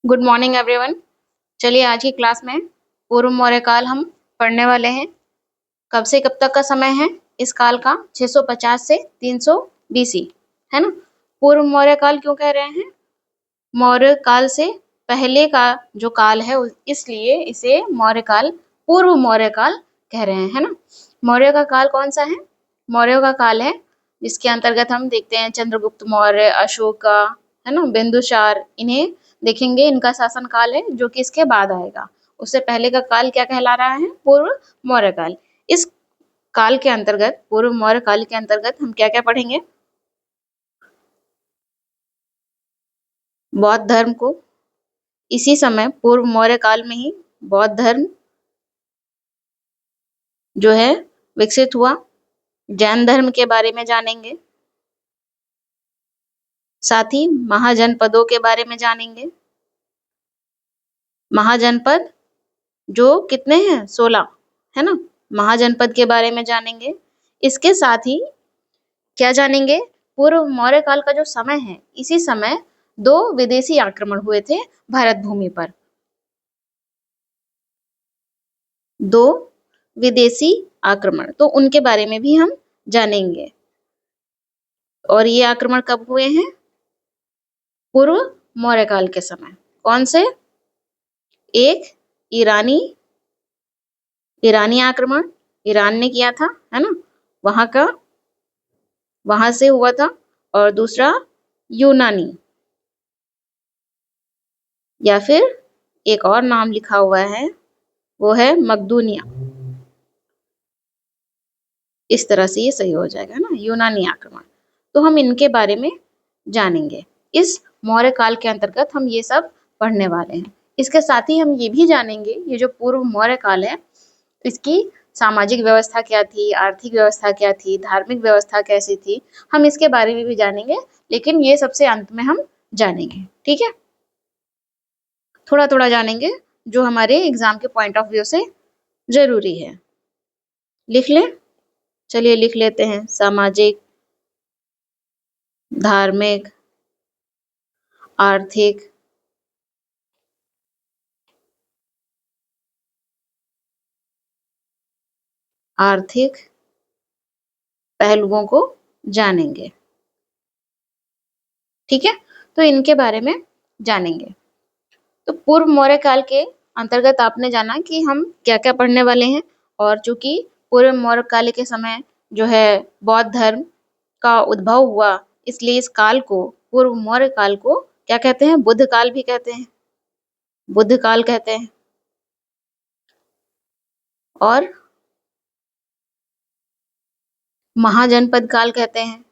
Good morning everyone. चलिए आज की क्लास में पूर्व मौर्य काल हम पढ़ने वाले हैं। कब से कब तक का समय है इस काल का? 650 से 300 बीसी, है ना। पूर्व मौर्य काल क्यों कह रहे हैं? मौर्य काल से पहले का जो काल है इसलिए इसे मौर्य काल, पूर्व मौर्य काल कह रहे हैं, है ना। मौर्य का काल कौन सा है? मौर्य का काल है जिसके अंतर्गत हम देखते हैं चंद्रगुप्त मौर्य, अशोका, है ना, बिंदुसार, इन्हें देखेंगे। इनका शासन काल है जो कि इसके बाद आएगा। उससे पहले का काल क्या कहला रहा है? पूर्व मौर्य काल। इस काल के अंतर्गत, पूर्व मौर्य काल के अंतर्गत हम क्या क्या पढ़ेंगे? बौद्ध धर्म को, इसी समय पूर्व मौर्य काल में ही बौद्ध धर्म जो है विकसित हुआ। जैन धर्म के बारे में जानेंगे, साथ ही महाजनपदों के बारे में जानेंगे। महाजनपद जो कितने हैं? 16, है ना। महाजनपद के बारे में जानेंगे। इसके साथ ही क्या जानेंगे? पूर्व मौर्य काल का जो समय है, इसी समय 2 विदेशी आक्रमण हुए थे भारत भूमि पर। 2 विदेशी आक्रमण, तो उनके बारे में भी हम जानेंगे। और ये आक्रमण कब हुए हैं? पूर्व मौर्य काल के समय। कौन से? एक ईरानी आक्रमण ईरान ने किया था, है ना, वहां से हुआ था। और दूसरा यूनानी, या फिर एक और नाम लिखा हुआ है वो है मकदूनिया। इस तरह से ये सही हो जाएगा ना, यूनानी आक्रमण। तो हम इनके बारे में जानेंगे। इस मौर्य काल के अंतर्गत हम ये सब पढ़ने वाले हैं। इसके साथ ही हम ये भी जानेंगे, ये जो पूर्व मौर्य काल है, इसकी सामाजिक व्यवस्था क्या थी, आर्थिक व्यवस्था क्या थी, धार्मिक व्यवस्था कैसी थी, हम इसके बारे में भी जानेंगे। लेकिन ये सबसे अंत में हम जानेंगे, ठीक है। थोड़ा थोड़ा जानेंगे जो हमारे एग्जाम के पॉइंट ऑफ व्यू से जरूरी है। लिख लें, चलिए लिख लेते हैं। सामाजिक, धार्मिक, आर्थिक, पहलुओं को जानेंगे, ठीक है। तो इनके बारे में जानेंगे। तो पूर्व मौर्य काल के अंतर्गत आपने जाना कि हम क्या क्या पढ़ने वाले हैं। और चूंकि पूर्व मौर्य काल के समय जो है बौद्ध धर्म का उद्भव हुआ, इसलिए इस काल को, पूर्व मौर्य काल को क्या कहते हैं? बुद्ध काल भी कहते हैं, बुद्ध काल कहते हैं। और महाजनपद काल कहते हैं।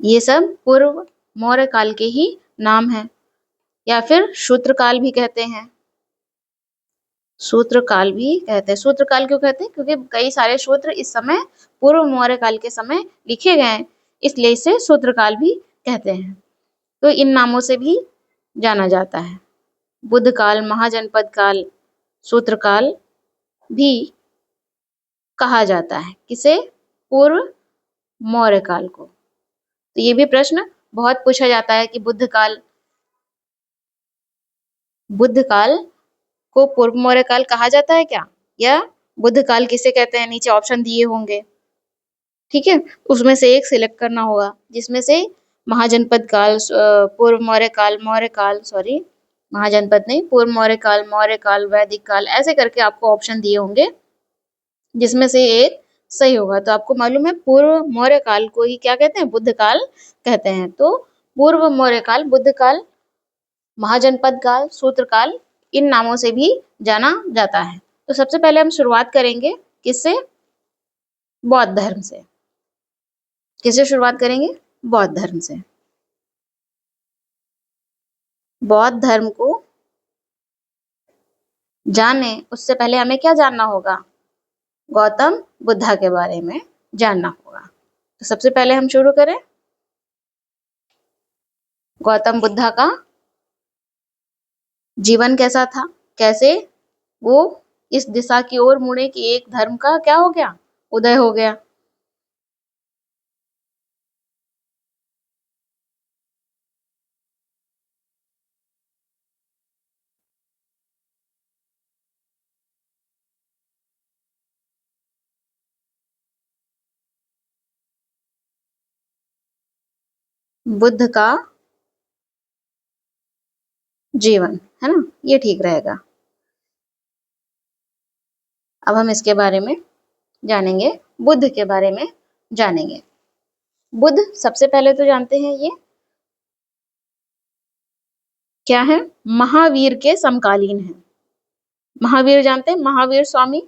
ये सब पूर्व मौर्य काल के ही नाम हैं। या फिर शूद्र काल भी कहते हैं। सूत्र काल भी कहते हैं। सूत्र काल क्यों कहते हैं? क्योंकि कई सारे सूत्र इस समय पूर्व मौर्य काल के समय लिखे गए हैं, इसलिए इसे सूत्र काल भी कहते हैं। तो इन नामों से भी जाना जाता है। बुद्ध काल, महाजनपद काल, सूत्र काल भी कहा जाता है। किसे? पूर्व मौर्य काल को। तो ये भी प्रश्न बहुत पूछा जाता है कि बुद्ध काल को पूर्व मौर्य काल कहा जाता है क्या, या बुद्ध काल किसे कहते हैं? नीचे ऑप्शन दिए होंगे, ठीक है। उसमें से एक सिलेक्ट करना होगा, जिसमें से महाजनपद काल, पूर्व मौर्य काल सॉरी, महाजनपद नहीं, पूर्व मौर्य काल, वैदिक काल, ऐसे करके आपको ऑप्शन दिए होंगे, जिसमें से एक सही होगा। तो आपको मालूम है पूर्व मौर्य काल को ही क्या कहते हैं? बुद्ध काल कहते हैं। तो पूर्व मौर्य काल, बुद्ध काल, महाजनपद काल, सूत्र काल, इन नामों से भी जाना जाता है। तो सबसे पहले हम शुरुआत करेंगे किससे? बौद्ध धर्म से। किससे शुरुआत करेंगे? बौद्ध धर्म से। बौद्ध धर्म को जाने उससे पहले हमें क्या जानना होगा? गौतम बुद्धा के बारे में जानना होगा। तो सबसे पहले हम शुरू करें गौतम बुद्धा का जीवन कैसा था, कैसे वो इस दिशा की ओर मुड़े कि एक धर्म का क्या हो गया? उदय हो गया। बुद्ध का जीवन, है ना, ये ठीक रहेगा। अब हम इसके बारे में जानेंगे, बुद्ध के बारे में जानेंगे। बुद्ध सबसे पहले तो जानते हैं ये क्या है, महावीर के समकालीन है। महावीर जानते हैं, महावीर स्वामी,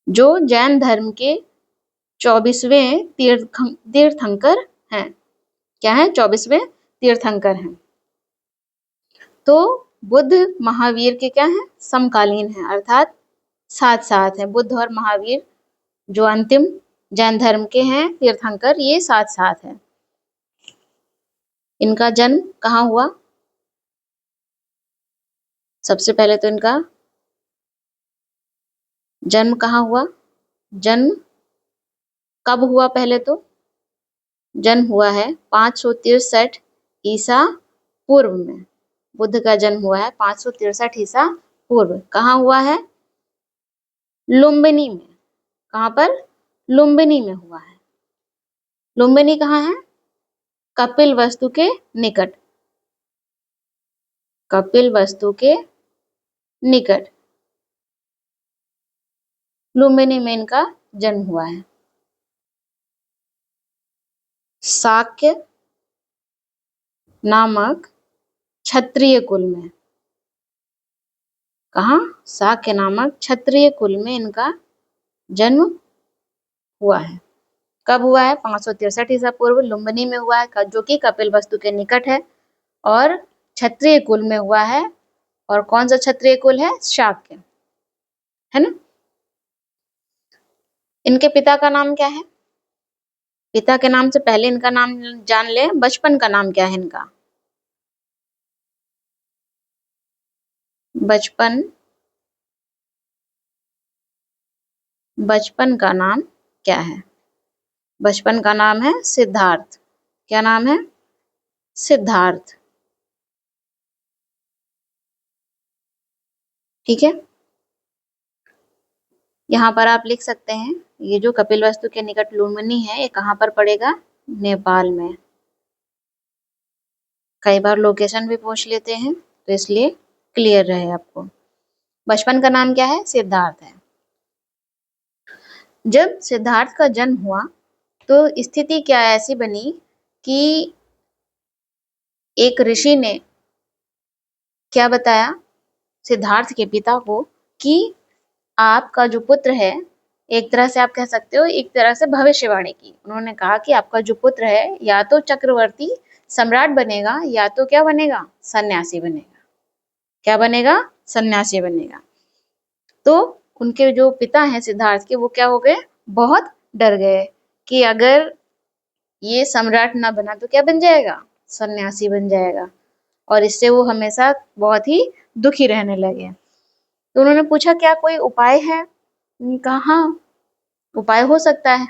जो जैन धर्म के 24वें तीर्थंकर हैं। क्या है, 24वें तीर्थंकर हैं। तो बुद्ध महावीर के क्या है, समकालीन है, अर्थात साथ साथ है। बुद्ध और महावीर जो अंतिम जैन धर्म के हैं तीर्थंकर, ये साथ साथ है। इनका जन्म कहाँ हुआ? सबसे पहले तो इनका जन्म कहाँ हुआ? जन्म कब हुआ? पहले तो जन्म हुआ है 563 ईसा पूर्व में। बुद्ध का जन्म हुआ है 563 ईसा पूर्व। कहाँ हुआ है? लुम्बिनी में। कहाँ पर? लुम्बिनी में हुआ है। लुम्बिनी कहाँ है? कपिलवस्तु के निकट। कपिलवस्तु के निकट लुम्बिनी में इनका जन्म हुआ है। शाक्य नामक क्षत्रिय कुल में। कहाँ? शाक्य नामक क्षत्रिय कुल में इनका जन्म हुआ है। कब हुआ है? 563 ईसा पूर्व लुम्बिनी में हुआ है, जो कि कपिलवस्तु के निकट है, और क्षत्रिय कुल में हुआ है। और कौन सा क्षत्रिय कुल है? शाक्य, है ना। इनके पिता का नाम क्या है? पिता के नाम से पहले इनका नाम जान ले। बचपन का नाम क्या है इनका? बचपन का नाम क्या है? बचपन का नाम है सिद्धार्थ। क्या नाम है? सिद्धार्थ। ठीक है, यहाँ पर आप लिख सकते हैं, ये जो कपिलवस्तु के निकट लुम्बिनी है, ये कहाँ पर पड़ेगा? नेपाल में। कई बार लोकेशन भी पूछ लेते हैं, तो इसलिए क्लियर रहे आपको। बचपन का नाम क्या है? सिद्धार्थ है। जब सिद्धार्थ का जन्म हुआ तो स्थिति क्या ऐसी बनी कि एक ऋषि ने क्या बताया सिद्धार्थ के पिता को कि आपका जो पुत्र है, एक तरह से आप कह सकते हो, एक तरह से भविष्यवाणी की। उन्होंने कहा कि आपका जो पुत्र है या तो चक्रवर्ती सम्राट बनेगा, या तो क्या बनेगा? सन्यासी बनेगा। क्या बनेगा? सन्यासी बनेगा। तो उनके जो पिता हैं सिद्धार्थ के, वो क्या हो गए? बहुत डर गए कि अगर ये सम्राट ना बना तो क्या बन जाएगा? सन्यासी बन जाएगा। और इससे वो हमेशा बहुत ही दुखी रहने लगे। तो उन्होंने पूछा क्या कोई उपाय है? उन्होंने कहा हाँ, उपाय हो सकता है।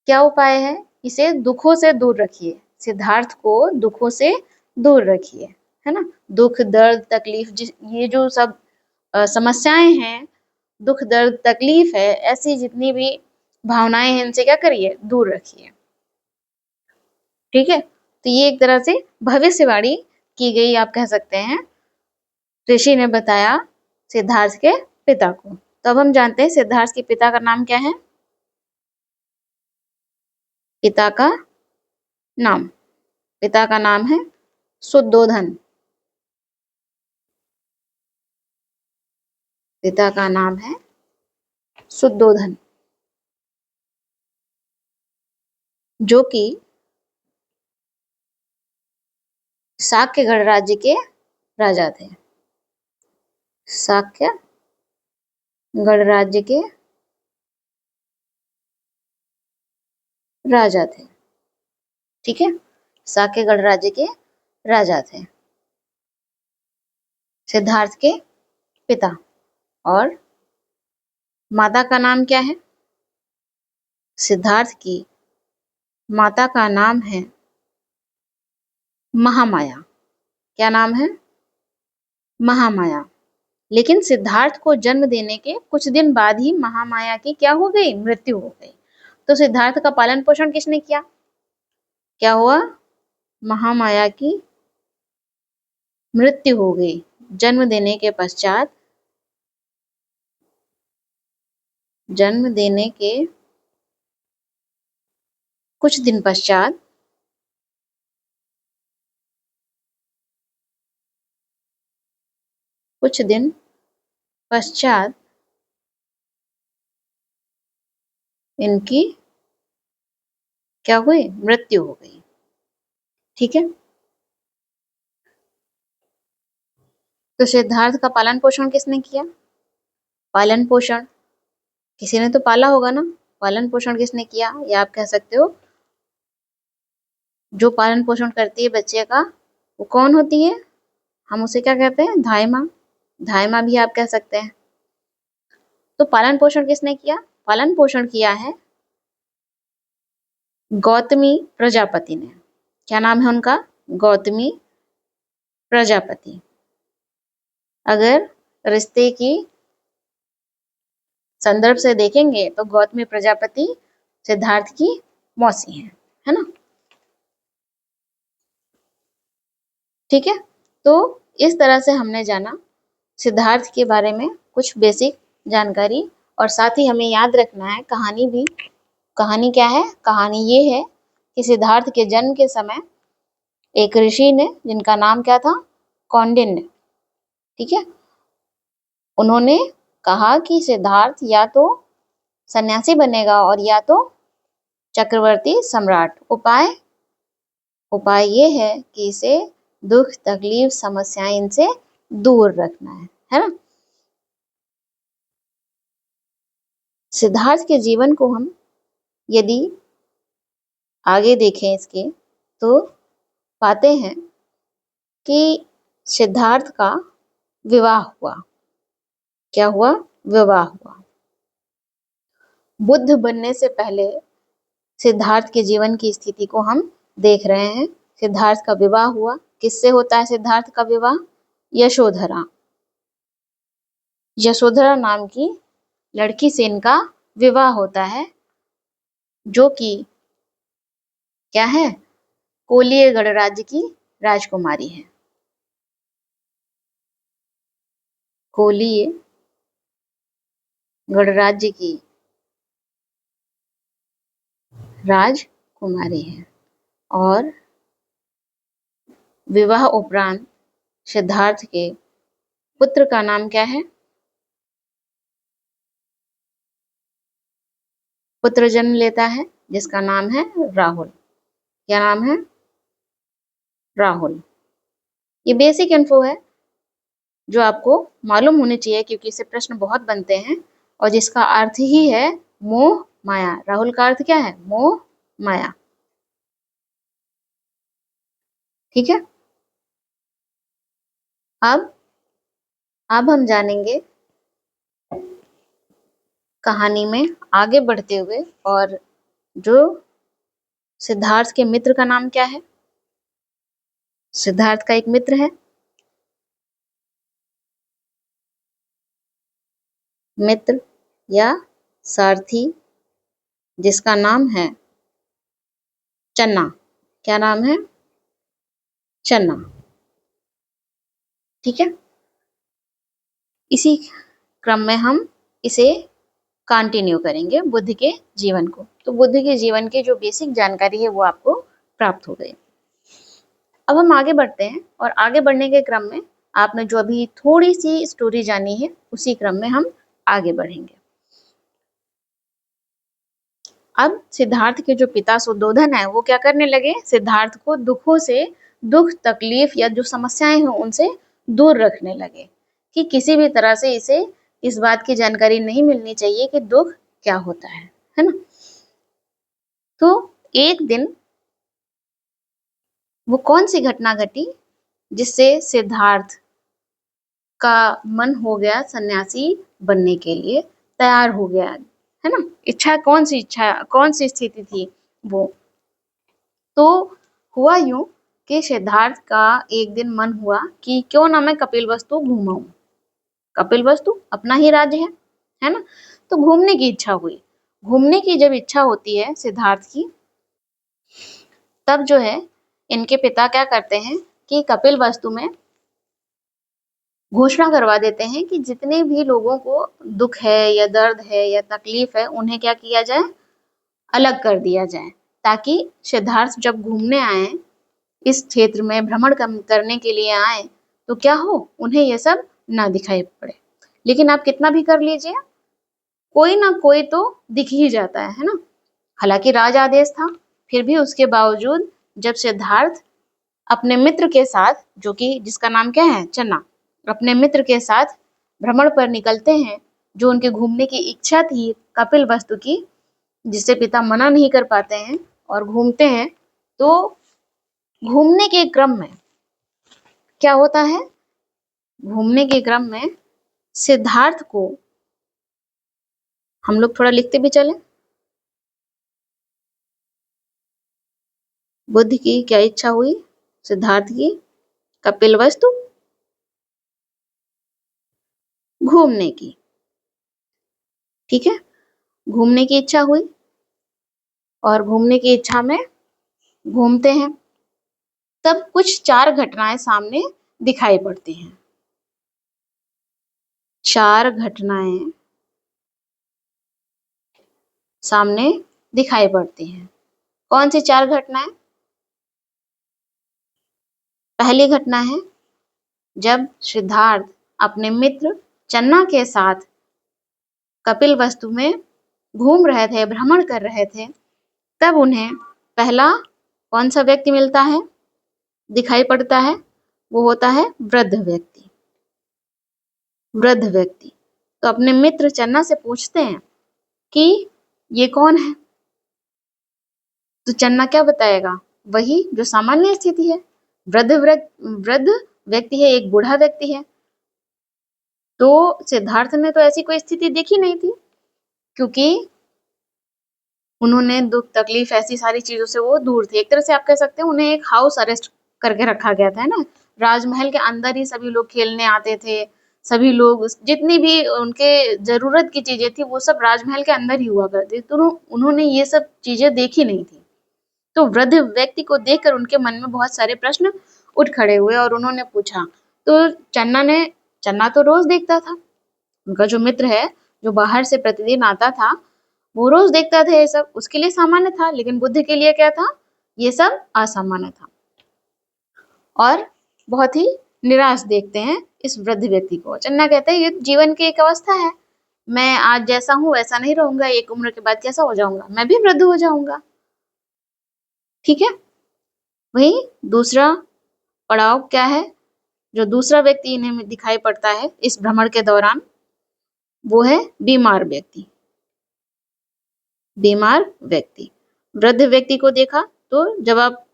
क्या उपाय है? इसे दुखों से दूर रखिए। सिद्धार्थ को दुखों से दूर रखिए, है ना। दुख दर्द तकलीफ, ये जो सब समस्याएं हैं, दुख दर्द तकलीफ है, ऐसी जितनी भी भावनाएं हैं, इनसे क्या करिए? दूर रखिए। ठीक है, तो ये एक तरह से भविष्यवाणी की गई, आप कह सकते हैं, ऋषि ने बताया सिद्धार्थ के पिता को। तो अब हम जानते हैं सिद्धार्थ के पिता का नाम क्या है। पिता का नाम, पिता का नाम है शुद्धोधन। पिता का नाम है शुद्धोधन, जो कि शाक्य गणराज्य के राजा थे। शाक्य गणराज्य के राजा थे। ठीक है, शाक्य गणराज्य के राजा थे सिद्धार्थ के पिता। और माता का नाम क्या है? सिद्धार्थ की माता का नाम है महामाया। क्या नाम है? महामाया। लेकिन सिद्धार्थ को जन्म देने के कुछ दिन बाद ही महामाया की क्या हो गई? मृत्यु हो गई। तो सिद्धार्थ का पालन पोषण किसने किया? क्या हुआ? महामाया की मृत्यु हो गई। जन्म देने के कुछ दिन पश्चात इनकी क्या हुई? मृत्यु हो गई। ठीक है, तो सिद्धार्थ का पालन पोषण किसने किया? पालन पोषण किसी ने तो पाला होगा ना। पालन पोषण किसने किया? या आप कह सकते हो जो पालन पोषण करती है बच्चे का, वो कौन होती है? हम उसे क्या कहते हैं? धाई माँ। धाई माँ भी आप कह सकते हैं। तो पालन पोषण किसने किया? पालन पोषण किया है गौतमी प्रजापति ने। क्या नाम है उनका? गौतमी प्रजापति। अगर रिश्ते की संदर्भ से देखेंगे तो गौतमी प्रजापति सिद्धार्थ की मौसी है ना। ठीक है, तो इस तरह से हमने जाना सिद्धार्थ के बारे में कुछ बेसिक जानकारी, और साथ ही हमें याद रखना है कहानी भी। कहानी क्या है? कहानी ये है कि सिद्धार्थ के जन्म के समय एक ऋषि ने, जिनका नाम क्या था? कौंडिन्य। ठीक है, उन्होंने कहा कि सिद्धार्थ या तो सन्यासी बनेगा और या तो चक्रवर्ती सम्राट। उपाय ये है कि इसे दुख तकलीफ समस्याएं इनसे दूर रखना है ना। सिद्धार्थ के जीवन को हम यदि आगे देखें इसके, तो पाते हैं कि सिद्धार्थ का विवाह हुआ। क्या हुआ? विवाह हुआ। बुद्ध बनने से पहले सिद्धार्थ के जीवन की स्थिति को हम देख रहे हैं। सिद्धार्थ का विवाह हुआ। किससे होता है सिद्धार्थ का विवाह? यशोधरा नाम की लड़की से इनका विवाह होता है, जो कि क्या है? कोलिय गणराज्य की राजकुमारी है। कोलिय गणराज्य की राजकुमारी है। और विवाह उपरांत सिद्धार्थ के पुत्र का नाम क्या है? पुत्र जन्म लेता है जिसका नाम है राहुल। क्या नाम है? राहुल। ये बेसिक इन्फो है जो आपको मालूम होनी चाहिए, क्योंकि इससे प्रश्न बहुत बनते हैं, और जिसका अर्थ ही है मोह माया। राहुल का अर्थ क्या है? मोह माया। ठीक है, अब हम जानेंगे कहानी में आगे बढ़ते हुए, और जो सिद्धार्थ के मित्र का नाम क्या है? सिद्धार्थ का एक मित्र है, मित्र या सारथी, जिसका नाम है चन्ना। क्या नाम है? चन्ना। ठीक है, इसी क्रम में हम इसे कंटिन्यू करेंगे बुद्ध के जीवन को। तो बुद्ध के जीवन की जो बेसिक जानकारी है वो आपको प्राप्त हो गई। अब हम आगे बढ़ते हैं, और आगे बढ़ने के क्रम में आपने जो अभी थोड़ी सी स्टोरी जानी है, उसी क्रम में हम आगे बढ़ेंगे। अब सिद्धार्थ के जो पिता सुद्धोधन है, वो क्या करने लगे? सिद्धार्थ को दुख तकलीफ या जो समस्याएं हैं उनसे दूर रखने लगे, कि किसी भी तरह से इसे इस बात की जानकारी नहीं मिलनी चाहिए कि दुख क्या होता है ना। तो एक दिन वो कौन सी घटना घटी जिससे सिद्धार्थ का मन हो गया सन्यासी बनने के लिए, तैयार हो गया, है ना। इच्छा, कौन सी स्थिति थी वो? तो हुआ यूं कि सिद्धार्थ का एक दिन मन हुआ कि क्यों ना मैं कपिलवस्तु घूमाऊं। कपिलवस्तु अपना ही राज्य है ना। तो घूमने की इच्छा हुई, घूमने की जब इच्छा होती है सिद्धार्थ की, तब जो है इनके पिता क्या करते हैं कि कपिल वस्तु में घोषणा करवा देते हैं कि जितने भी लोगों को दुख है या दर्द है या तकलीफ है, उन्हें क्या किया जाए, अलग कर दिया जाए, ताकि सिद्धार्थ जब घूमने आए, इस क्षेत्र में भ्रमण करने के लिए आए, तो क्या हो, उन्हें ये सब ना दिखाई पड़े। लेकिन आप कितना भी कर लीजिए, कोई ना कोई तो दिख ही जाता है ना। हालांकि राज आदेश था, फिर भी उसके बावजूद जब सिद्धार्थ अपने मित्र के साथ, जो कि जिसका नाम क्या है, चन्ना, अपने मित्र के साथ भ्रमण पर निकलते हैं, जो उनके घूमने की इच्छा थी कपिल वस्तु की, जिसे पिता मना नहीं कर पाते हैं और घूमते हैं, तो घूमने के क्रम में क्या होता है, घूमने के क्रम में सिद्धार्थ को, हम लोग थोड़ा लिखते भी चले, बुद्ध की क्या इच्छा हुई, सिद्धार्थ की कपिल वस्तु घूमने की, ठीक है, घूमने की इच्छा हुई और घूमने की इच्छा में घूमते हैं, तब कुछ 4 घटनाएं सामने दिखाई पड़ती हैं। 4 घटनाएं सामने दिखाई पड़ती हैं। कौन सी 4 घटनाएं? पहली घटना है जब सिद्धार्थ अपने मित्र चन्ना के साथ कपिल वस्तु में घूम रहे थे, भ्रमण कर रहे थे, तब उन्हें पहला कौन सा व्यक्ति मिलता है, दिखाई पड़ता है, वो होता है वृद्ध व्यक्ति। वृद्ध व्यक्ति तो अपने मित्र चन्ना से पूछते हैं कि ये कौन है, तो चन्ना क्या बताएगा, वही जो सामान्य स्थिति है, वृद्ध व्यक्ति है, एक बूढ़ा व्यक्ति है। तो सिद्धार्थ ने तो ऐसी कोई स्थिति देखी नहीं थी, क्योंकि उन्होंने दुख तकलीफ ऐसी सारी चीजों से वो दूर थे। एक तरह से आप कह सकते हैं उन्हें एक हाउस अरेस्ट करके रखा गया था, है ना। राजमहल के अंदर ही सभी लोग खेलने आते थे, सभी लोग जितनी भी उनके जरूरत की चीजें थी वो सब राजमहल के अंदर ही हुआ करती, तो उन्होंने ये सब चीजें देखी नहीं थी। तो वृद्ध व्यक्ति को देखकर उनके मन में बहुत सारे प्रश्न उठ खड़े हुए और उन्होंने पूछा। तो चन्ना तो रोज देखता था, उनका जो मित्र है, जो बाहर से प्रतिदिन आता था, वो रोज देखता था, ये सब उसके लिए सामान्य था, लेकिन बुद्ध के लिए क्या था, ये सब असामान्य था। और बहुत ही निराश देखते हैं इस वृद्ध व्यक्ति को। चन्ना कहते हैं ये जीवन की एक अवस्था है, मैं आज जैसा हूँ वैसा नहीं रहूंगा, एक उम्र के बाद कैसा हो जाऊंगा, मैं भी वृद्ध हो जाऊंगा, ठीक है। वही दूसरा पड़ाव क्या है, जो दूसरा व्यक्ति इन्हें दिखाई पड़ता है इस भ्रमण के दौरान, वो है बीमार व्यक्ति। बीमार व्यक्ति, वृद्ध व्यक्ति को देखा, तो जब आप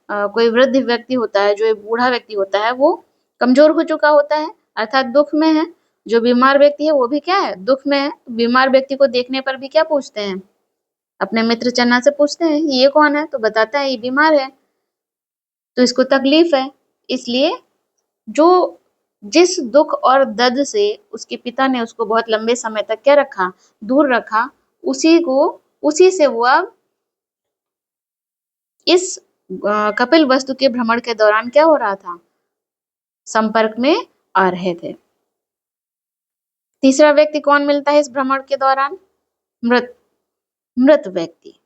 कोई वृद्ध व्यक्ति होता है, जो एक बूढ़ा व्यक्ति होता है, वो कमजोर हो चुका होता है, अर्थात दुख में है। जो बीमार व्यक्ति है वो भी क्या है, दुख में है। बीमार व्यक्ति को देखने पर भी क्या पूछते हैं, अपने मित्र चन्ना से पूछते हैं ये कौन है, तो बताता है ये बीमार है, तो इसको तकलीफ है। इसलिए जो जिस दुख और दर्द से उसके पिता ने उसको बहुत लंबे समय तक क्या रखा, दूर रखा, उसी से वो अब इस कपिल वस्तु के भ्रमण के दौरान क्या हो रहा था, संपर्क में आ रहे थे। तीसरा व्यक्ति कौन मिलता है इस भ्रमण के दौरान, मृत मृत व्यक्ति,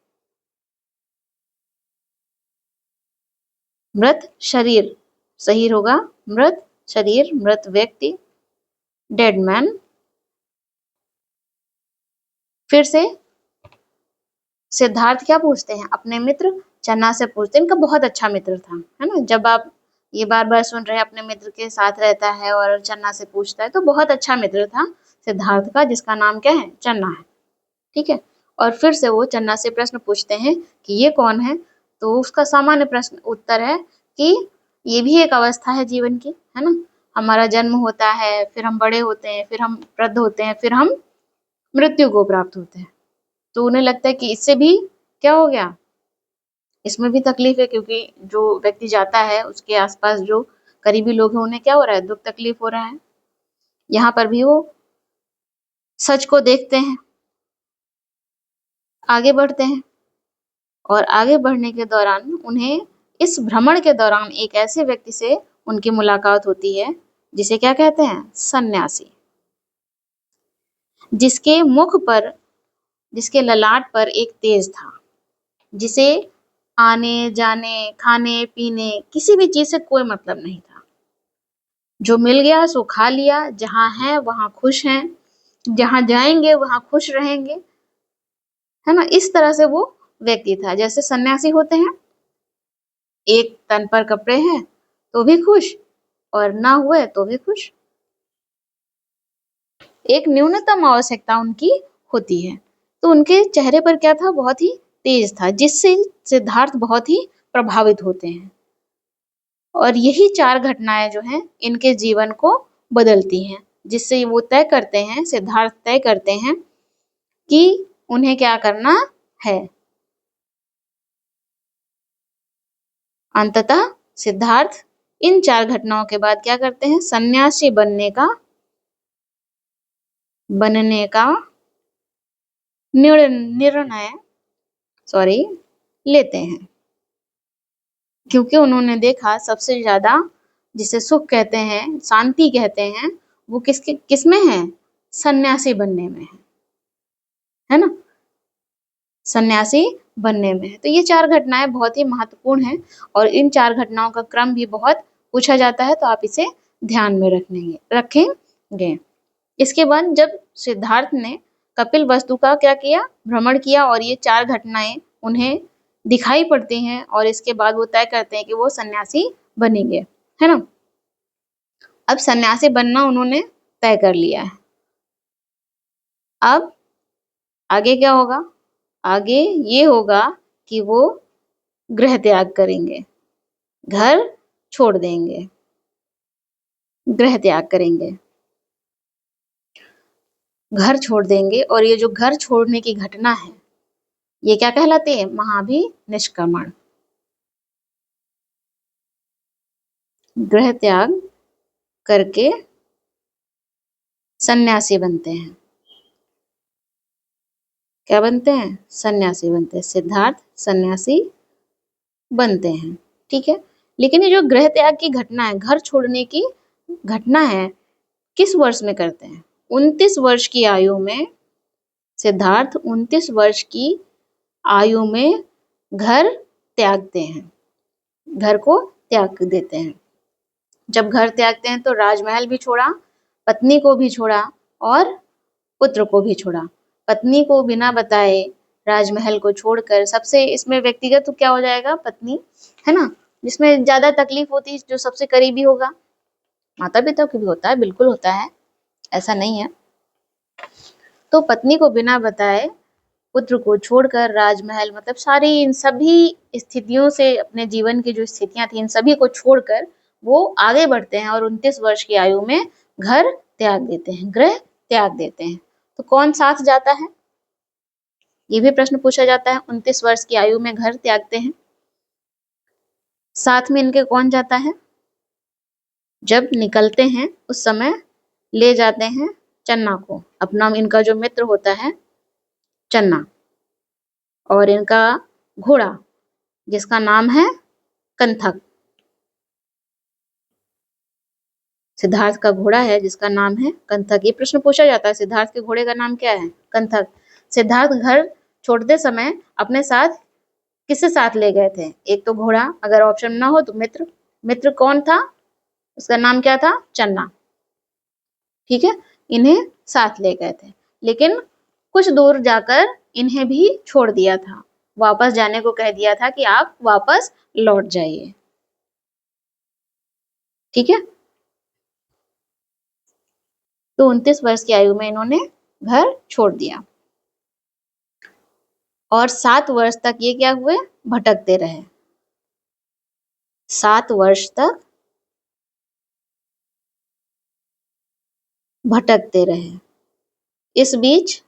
मृत शरीर, सही होगा, मृत शरीर, मृत व्यक्ति, डेड मैन। फिर से सिद्धार्थ क्या पूछते हैं, अपने मित्र चन्ना से पूछते हैं, इनका बहुत अच्छा मित्र था, है ना। जब आप ये बार बार सुन रहे हैं अपने मित्र के साथ रहता है और चन्ना से पूछता है, तो बहुत अच्छा मित्र था सिद्धार्थ का, जिसका नाम क्या है, चन्ना है, ठीक है। और फिर से वो चन्ना से प्रश्न पूछते हैं कि ये कौन है, तो उसका सामान्य प्रश्न उत्तर है कि ये भी एक अवस्था है जीवन की, है ना। हमारा जन्म होता है, फिर हम बड़े होते हैं, फिर हम वृद्ध होते हैं, फिर हम मृत्यु को प्राप्त होते हैं। तो उन्हें लगता है कि इससे भी क्या हो गया, इसमें भी तकलीफ है, क्योंकि जो व्यक्ति जाता है उसके आसपास जो करीबी लोग हैं उन्हें क्या हो रहा है, दुख तकलीफ हो रहा है। यहाँ पर भी वो सच को देखते हैं, आगे बढ़ते हैं और आगे बढ़ने के दौरान उन्हें इस भ्रमण के दौरान एक ऐसे व्यक्ति से उनकी मुलाकात होती है जिसे क्या कहते हैं, सन्यासी, जिसके मुख पर, जिसके ललाट पर एक तेज था, जिसे आने जाने, खाने पीने, किसी भी चीज से कोई मतलब नहीं था। जो मिल गया सो खा लिया, जहां है वहां खुश हैं, जहां जाएंगे वहां खुश रहेंगे, है ना। इस तरह से वो व्यक्ति था। जैसे सन्यासी होते हैं, एक तन पर कपड़े हैं तो भी खुश, और ना हुए तो भी खुश। एक न्यूनतम आवश्यकता उनकी होती है। तो उनके चेहरे पर क्या था, बहुत ही तेज था, जिससे सिद्धार्थ बहुत ही प्रभावित होते हैं। और यही 4 घटनाएं जो हैं इनके जीवन को बदलती हैं, जिससे वो तय करते हैं, सिद्धार्थ तय करते हैं कि उन्हें क्या करना है। अंततः सिद्धार्थ इन 4 घटनाओं के बाद क्या करते हैं, सन्यासी बनने का निर्णय लेते हैं। क्योंकि उन्होंने देखा सबसे ज्यादा जिसे सुख कहते हैं, शांति कहते हैं, वो किसमें है, सन्यासी बनने में है ना, सन्यासी बनने में है। तो ये 4 घटनाएं बहुत ही महत्वपूर्ण हैं और इन 4 घटनाओं का क्रम भी बहुत पूछा जाता है, तो आप इसे ध्यान में रखेंगे। इसके बाद जब सिद्धार्थ ने कपिल वस्तु का क्या किया, भ्रमण किया, और ये 4 घटनाएं उन्हें दिखाई पड़ती हैं, और इसके बाद वो तय करते हैं कि वो सन्यासी बनेंगे, है ना। अब सन्यासी बनना उन्होंने तय कर लिया है। अब आगे क्या होगा, आगे ये होगा कि वो गृह त्याग करेंगे, घर छोड़ देंगे, गृह त्याग करेंगे, घर छोड़ देंगे। और ये जो घर छोड़ने की घटना है, ये क्या कहलाती है, महाभिनिष्क्रमण। गृह त्याग करके सन्यासी बनते हैं। क्या बनते हैं, सन्यासी बनते हैं। सिद्धार्थ सन्यासी बनते हैं, ठीक है। लेकिन ये जो गृह त्याग की घटना है, घर छोड़ने की घटना है, किस वर्ष में करते हैं, 29 वर्ष की आयु में। सिद्धार्थ 29 वर्ष की आयु में घर त्यागते हैं, घर को त्याग देते हैं। जब घर त्यागते हैं तो राजमहल भी छोड़ा, पत्नी को भी छोड़ा और पुत्र को भी छोड़ा। पत्नी को बिना बताए राजमहल को छोड़कर, सबसे इसमें व्यक्तिगत तो क्या हो जाएगा, पत्नी, है ना, जिसमें ज्यादा तकलीफ होती है, जो सबसे करीबी होगा। माता पिता को भी होता है, बिल्कुल होता है, ऐसा नहीं है। तो पत्नी को बिना बताए, पुत्र को छोड़कर, राजमहल, मतलब सारी इन सभी स्थितियों से, अपने जीवन की जो स्थितियां थी, इन सभी को छोड़कर वो आगे बढ़ते हैं और 29 वर्ष की आयु में घर त्याग देते हैं, गृह त्याग देते हैं। तो कौन साथ जाता है, ये भी प्रश्न पूछा जाता है। 29 वर्ष की आयु में घर त्यागते हैं, साथ में इनके कौन जाता है। जब निकलते हैं उस समय ले जाते हैं चन्ना को, अपना, इनका जो मित्र होता है चन्ना, और इनका घोड़ा जिसका नाम है कंथक। सिद्धार्थ का घोड़ा है जिसका नाम है कंथक। ये प्रश्न पूछा जाता है, सिद्धार्थ के घोड़े का नाम क्या है, कंथक। सिद्धार्थ घर छोड़ते समय अपने साथ किससे साथ ले गए थे, एक तो घोड़ा, अगर ऑप्शन ना हो तो मित्र। मित्र कौन था, उसका नाम क्या था, चन्ना, ठीक है। इन्हें साथ ले गए थे, लेकिन कुछ दूर जाकर इन्हें भी छोड़ दिया था, वापस जाने को कह दिया था कि आप वापस लौट जाइए, ठीक है। तो 29 वर्ष की आयु में इन्होंने घर छोड़ दिया और 7 वर्ष तक ये क्या हुए, भटकते रहे। 7 वर्ष तक भटकते रहे। इस बीच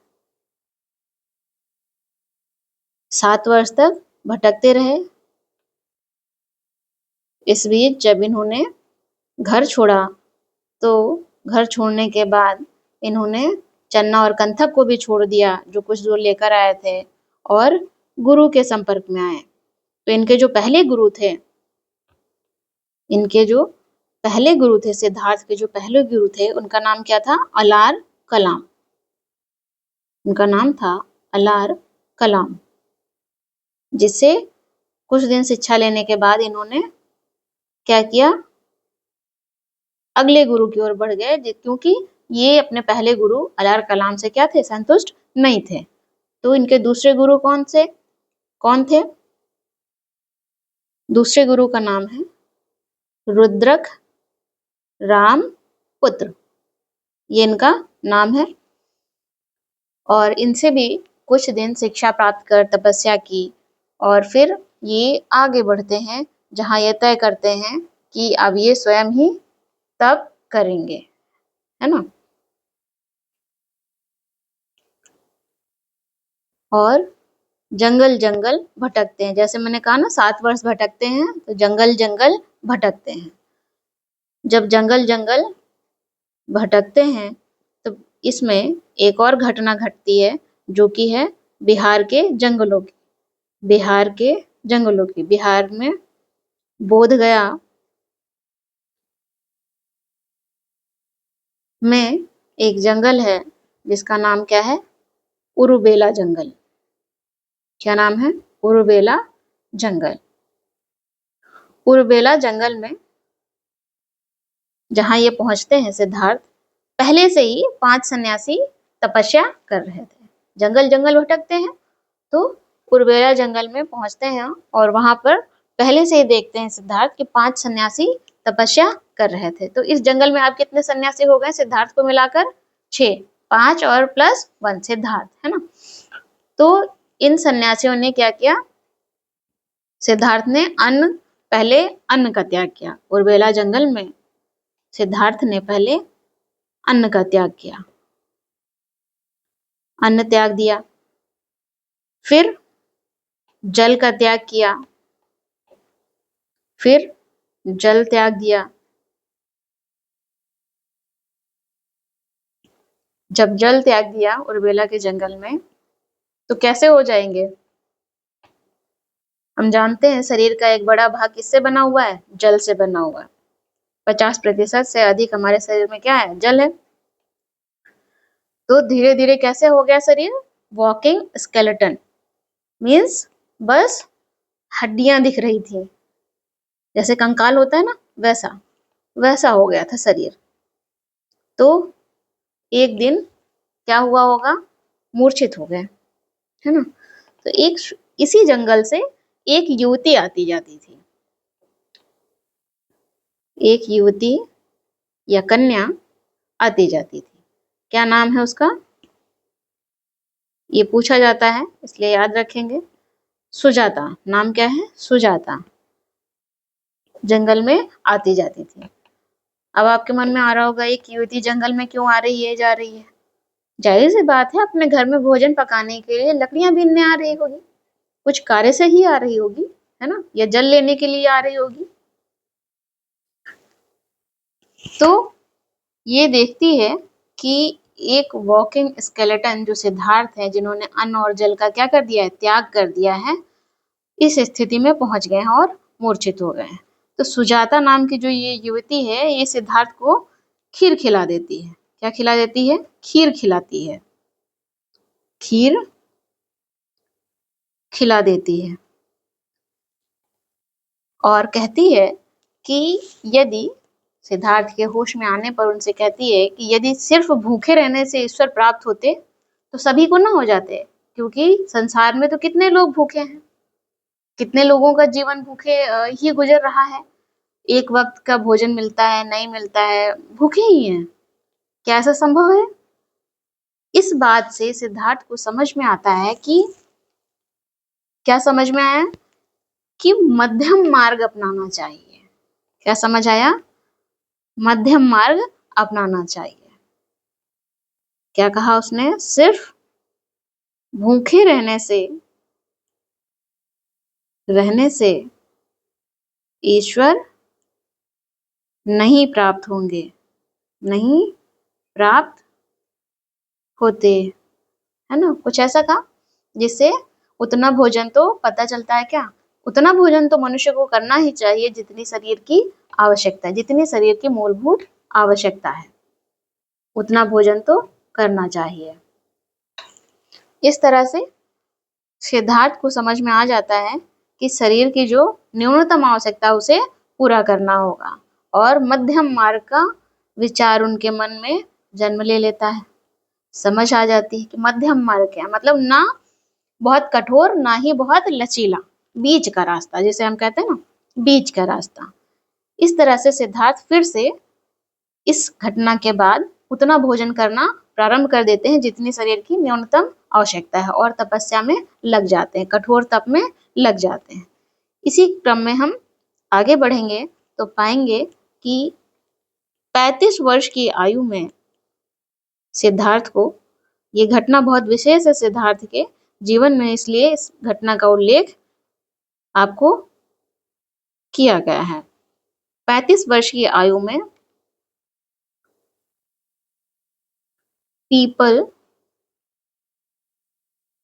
7 वर्ष तक भटकते रहे। इस बीच जब इन्होंने घर छोड़ा, तो घर छोड़ने के बाद इन्होंने चन्ना और कंथक को भी छोड़ दिया, जो कुछ दूर लेकर आए थे, और गुरु के संपर्क में आए। तो इनके जो पहले गुरु थे, सिद्धार्थ के जो पहले गुरु थे, उनका नाम क्या था? अलार कलाम। उनका नाम था अलार कलाम, जिससे कुछ दिन शिक्षा लेने के बाद इन्होंने क्या किया? अगले गुरु की ओर बढ़ गए, क्योंकि ये अपने पहले गुरु अलार कलाम से क्या थे? संतुष्ट नहीं थे। तो इनके दूसरे गुरु कौन थे? दूसरे गुरु का नाम है रुद्रक राम पुत्र, ये इनका नाम है। और इनसे भी कुछ दिन शिक्षा प्राप्त कर तपस्या की, और फिर ये आगे बढ़ते हैं, जहां ये तय करते हैं कि अब ये स्वयं ही तप करेंगे, है ना। और जंगल जंगल भटकते हैं, जैसे मैंने कहा ना 7 वर्ष भटकते हैं, तो जंगल जंगल भटकते हैं। जब जंगल जंगल भटकते हैं तो इसमें एक और घटना घटती है, जो कि है बिहार के जंगलों की। बिहार में बोधगया में एक जंगल है, जिसका नाम क्या है? उरुबेला जंगल। क्या नाम है? उरुबेला जंगल। उरुबेला जंगल में जहां ये पहुंचते हैं सिद्धार्थ, पहले से ही 5 सन्यासी तपस्या कर रहे थे। जंगल जंगल भटकते हैं तो उरुबेला जंगल में पहुंचते हैं, और वहां पर पहले से ही देखते हैं सिद्धार्थ कि 5 सन्यासी तपस्या कर रहे थे। तो इस जंगल में आप कितने सन्यासी हो गए सिद्धार्थ को मिलाकर? 6, 5 और +1 सिद्धार्थ, है ना। तो इन सन्यासियों ने क्या किया? सिद्धार्थ ने पहले अन्न का त्याग किया। उरुबेला जंगल में सिद्धार्थ ने पहले अन्न का त्याग किया, अन्न त्याग दिया। फिर जल का त्याग किया, फिर जल त्याग दिया। जब जल त्याग दिया उरुबेला के जंगल में, तो कैसे हो जाएंगे? हम जानते हैं शरीर का एक बड़ा भाग किससे बना हुआ है? जल से बना हुआ है। 50% से अधिक हमारे शरीर में क्या है? जल है। तो धीरे धीरे कैसे हो गया शरीर? वॉकिंग स्केलेटन, मीन्स बस हड्डियां दिख रही थी, जैसे कंकाल होता है ना, वैसा हो गया था शरीर। तो एक दिन क्या हुआ होगा? मूर्छित हो गए, है ना। तो इसी जंगल से एक युवती आती जाती थी। एक युवती या कन्या आती जाती थी। क्या नाम है उसका? ये पूछा जाता है, इसलिए याद रखेंगे। सुजाता। नाम क्या है? सुजाता। जंगल में आती जाती थी। अब आपके मन में आ रहा होगा, एक युवती जंगल में क्यों आ रही है, जा रही है? जाहिर सी बात है, अपने घर में भोजन पकाने के लिए लकड़ियां बीनने आ रही होगी, कुछ कार्य से ही आ रही होगी, है ना, या जल लेने के लिए आ रही होगी। तो ये देखती है कि एक वॉकिंग स्केलेटन जो सिद्धार्थ है, जिन्होंने अन्न और जल का क्या कर दिया है? त्याग कर दिया है, इस स्थिति में पहुंच गए हैं और मूर्छित हो गए हैं। तो सुजाता नाम की जो ये युवती है, ये सिद्धार्थ को खीर खिला देती है। क्या खिला देती है? खीर खिलाती है। खीर खिला देती है और कहती है कि यदि सिद्धार्थ के होश में आने पर उनसे कहती है कि यदि सिर्फ भूखे रहने से ईश्वर प्राप्त होते तो सभी को ना हो जाते, क्योंकि संसार में तो कितने लोग भूखे हैं, कितने लोगों का जीवन भूखे ही गुजर रहा है। एक वक्त का भोजन मिलता है, नहीं मिलता है, भूखे ही हैं। क्या ऐसा संभव है? इस बात से सिद्धार्थ को समझ में आता है कि क्या समझ में आया? कि मध्यम मार्ग अपनाना चाहिए। क्या समझ आया? मध्यम मार्ग अपनाना चाहिए। क्या कहा उसने? सिर्फ भूखे रहने से ईश्वर नहीं प्राप्त होंगे, नहीं प्राप्त होते, है ना, कुछ ऐसा कहा जिससे उतना भोजन तो पता चलता है क्या, उतना भोजन तो मनुष्य को करना ही चाहिए जितनी शरीर की आवश्यकता है, जितनी शरीर की मूलभूत आवश्यकता है उतना भोजन तो करना चाहिए। इस तरह से सिद्धार्थ को समझ में आ जाता है कि शरीर की जो न्यूनतम आवश्यकता उसे पूरा करना होगा, और मध्यम मार्ग का विचार उनके मन में जन्म ले लेता है। समझ आ जाती है कि मध्यम मार्ग क्या, मतलब ना बहुत कठोर ना ही बहुत लचीला, बीच का रास्ता, जिसे हम कहते हैं ना बीच का रास्ता। इस तरह से सिद्धार्थ फिर से इस घटना के बाद उतना भोजन करना प्रारंभ कर देते हैं जितनी शरीर की न्यूनतम आवश्यकता है, और तपस्या में लग जाते हैं, कठोर तप में लग जाते हैं। इसी क्रम में हम आगे बढ़ेंगे तो पाएंगे कि 35 वर्ष की आयु में सिद्धार्थ को, ये घटना बहुत विशेष है सिद्धार्थ के जीवन में, इसलिए इस घटना का उल्लेख आपको किया गया है। 35 वर्ष की आयु में पीपल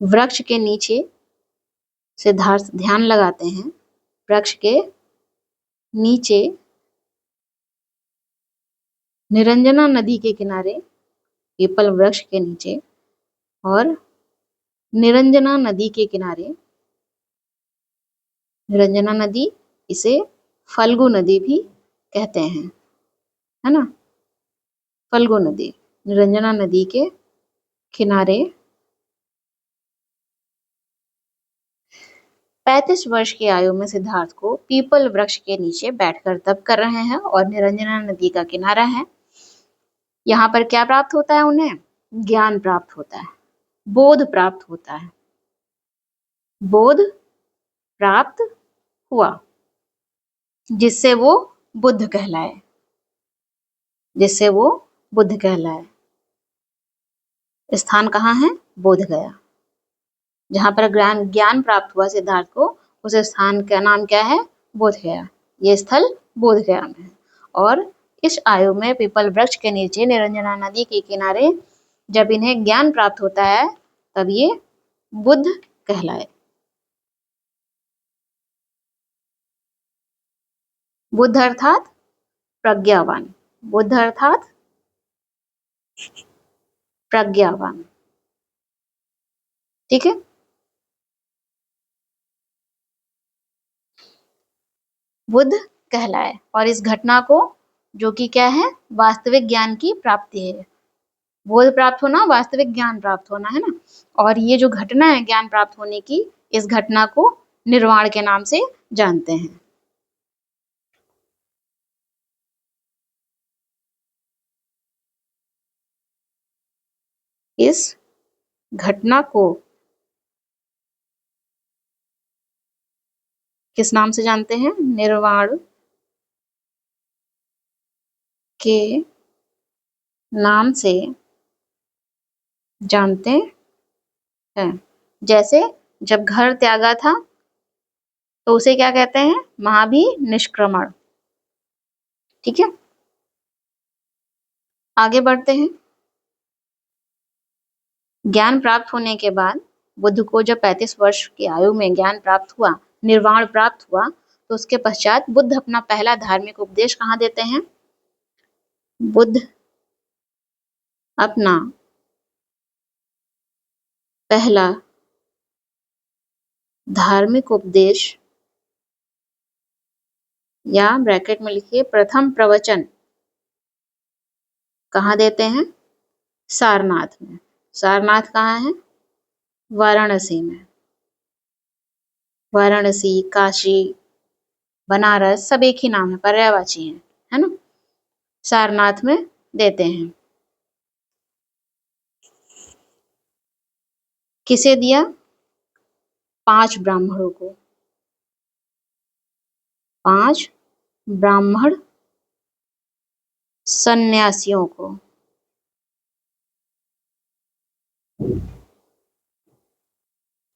वृक्ष के नीचे सिद्धार्थ ध्यान लगाते हैं। वृक्ष के नीचे निरंजना नदी के किनारे, पीपल वृक्ष के नीचे और निरंजना नदी के किनारे, निरंजना नदी इसे फल्गु नदी भी कहते हैं, है ना, फल्गु नदी, निरंजना नदी के किनारे 35 वर्ष की आयु में सिद्धार्थ को पीपल वृक्ष के नीचे बैठकर तप कर रहे हैं, और निरंजना नदी का किनारा है। यहाँ पर क्या प्राप्त होता है उन्हें? ज्ञान प्राप्त होता है, बोध प्राप्त होता है, बोध प्राप्त हुआ, जिससे वो बुद्ध कहलाए, जिससे वो बुद्ध कहलाए। स्थान कहाँ है? बोध गया। जहाँ पर ज्ञान प्राप्त हुआ सिद्धार्थ को, उस स्थान का नाम क्या है? बोध गया। ये स्थल बोध गया में है। और इस आयु में पीपल वृक्ष के नीचे निरंजना नदी के किनारे जब इन्हें ज्ञान प्राप्त होता है, तब ये बुद्ध कहलाए। बुद्ध अर्थात प्रज्ञावान, बुद्ध अर्थात प्रज्ञावान, ठीक है। बुद्ध कहलाए, और इस घटना को, जो कि क्या है, वास्तविक ज्ञान की प्राप्ति है। बोध प्राप्त होना, वास्तविक ज्ञान प्राप्त होना, है ना। और ये जो घटना है ज्ञान प्राप्त होने की, इस घटना को निर्वाण के नाम से जानते हैं। इस घटना को किस नाम से जानते हैं? निर्वाण के नाम से जानते हैं। जैसे जब घर त्यागा था तो उसे क्या कहते हैं? महाभिनिष्क्रमण, ठीक है। आगे बढ़ते हैं। ज्ञान प्राप्त होने के बाद बुद्ध को जब 35 वर्ष की आयु में ज्ञान प्राप्त हुआ, निर्वाण प्राप्त हुआ, तो उसके पश्चात बुद्ध अपना पहला धार्मिक उपदेश कहाँ देते हैं? बुद्ध अपना पहला धार्मिक उपदेश, या ब्रैकेट में लिखिए प्रथम प्रवचन, कहाँ देते हैं? सारनाथ में। सारनाथ कहाँ है? वाराणसी में। वाराणसी, काशी, बनारस सब एक ही नाम है, पर्यायवाची है ना। सारनाथ में देते हैं। किसे दिया? 5 ब्राह्मणों को, 5 ब्राह्मण सन्यासियों को।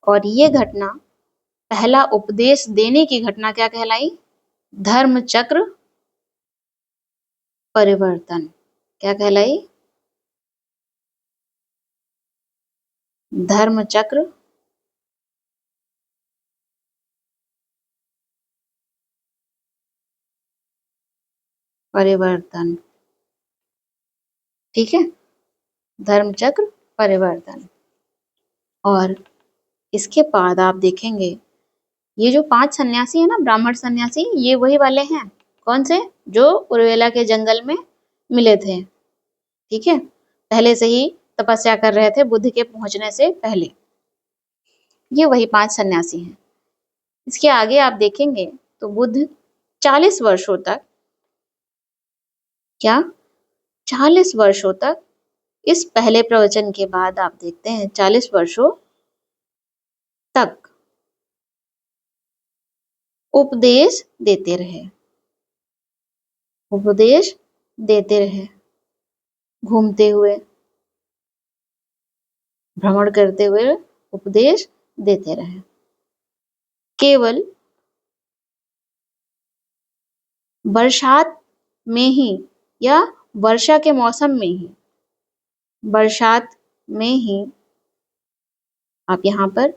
और ये घटना, पहला उपदेश देने की घटना क्या कहलाई? धर्म चक्र परिवर्तन। क्या कहलाई? धर्म चक्र परिवर्तन। ठीक है, धर्म चक्र परिवर्तन। और इसके बाद आप देखेंगे ये जो 5 सन्यासी है ना, ब्राह्मण सन्यासी, ये वही वाले हैं। कौन से? जो उर्वेला के जंगल में मिले थे। ठीक है, पहले से ही तपस्या कर रहे थे बुद्ध के पहुंचने से पहले। ये वही 5 सन्यासी हैं। इसके आगे आप देखेंगे तो बुद्ध 40 वर्षों तक, क्या 40 वर्षों तक, इस पहले प्रवचन के बाद आप देखते हैं 40 वर्षों तक उपदेश देते रहे। उपदेश देते रहे, घूमते हुए, भ्रमण करते हुए उपदेश देते रहे। केवल बरसात में ही या वर्षा के मौसम में ही, बरसात में ही, आप यहाँ पर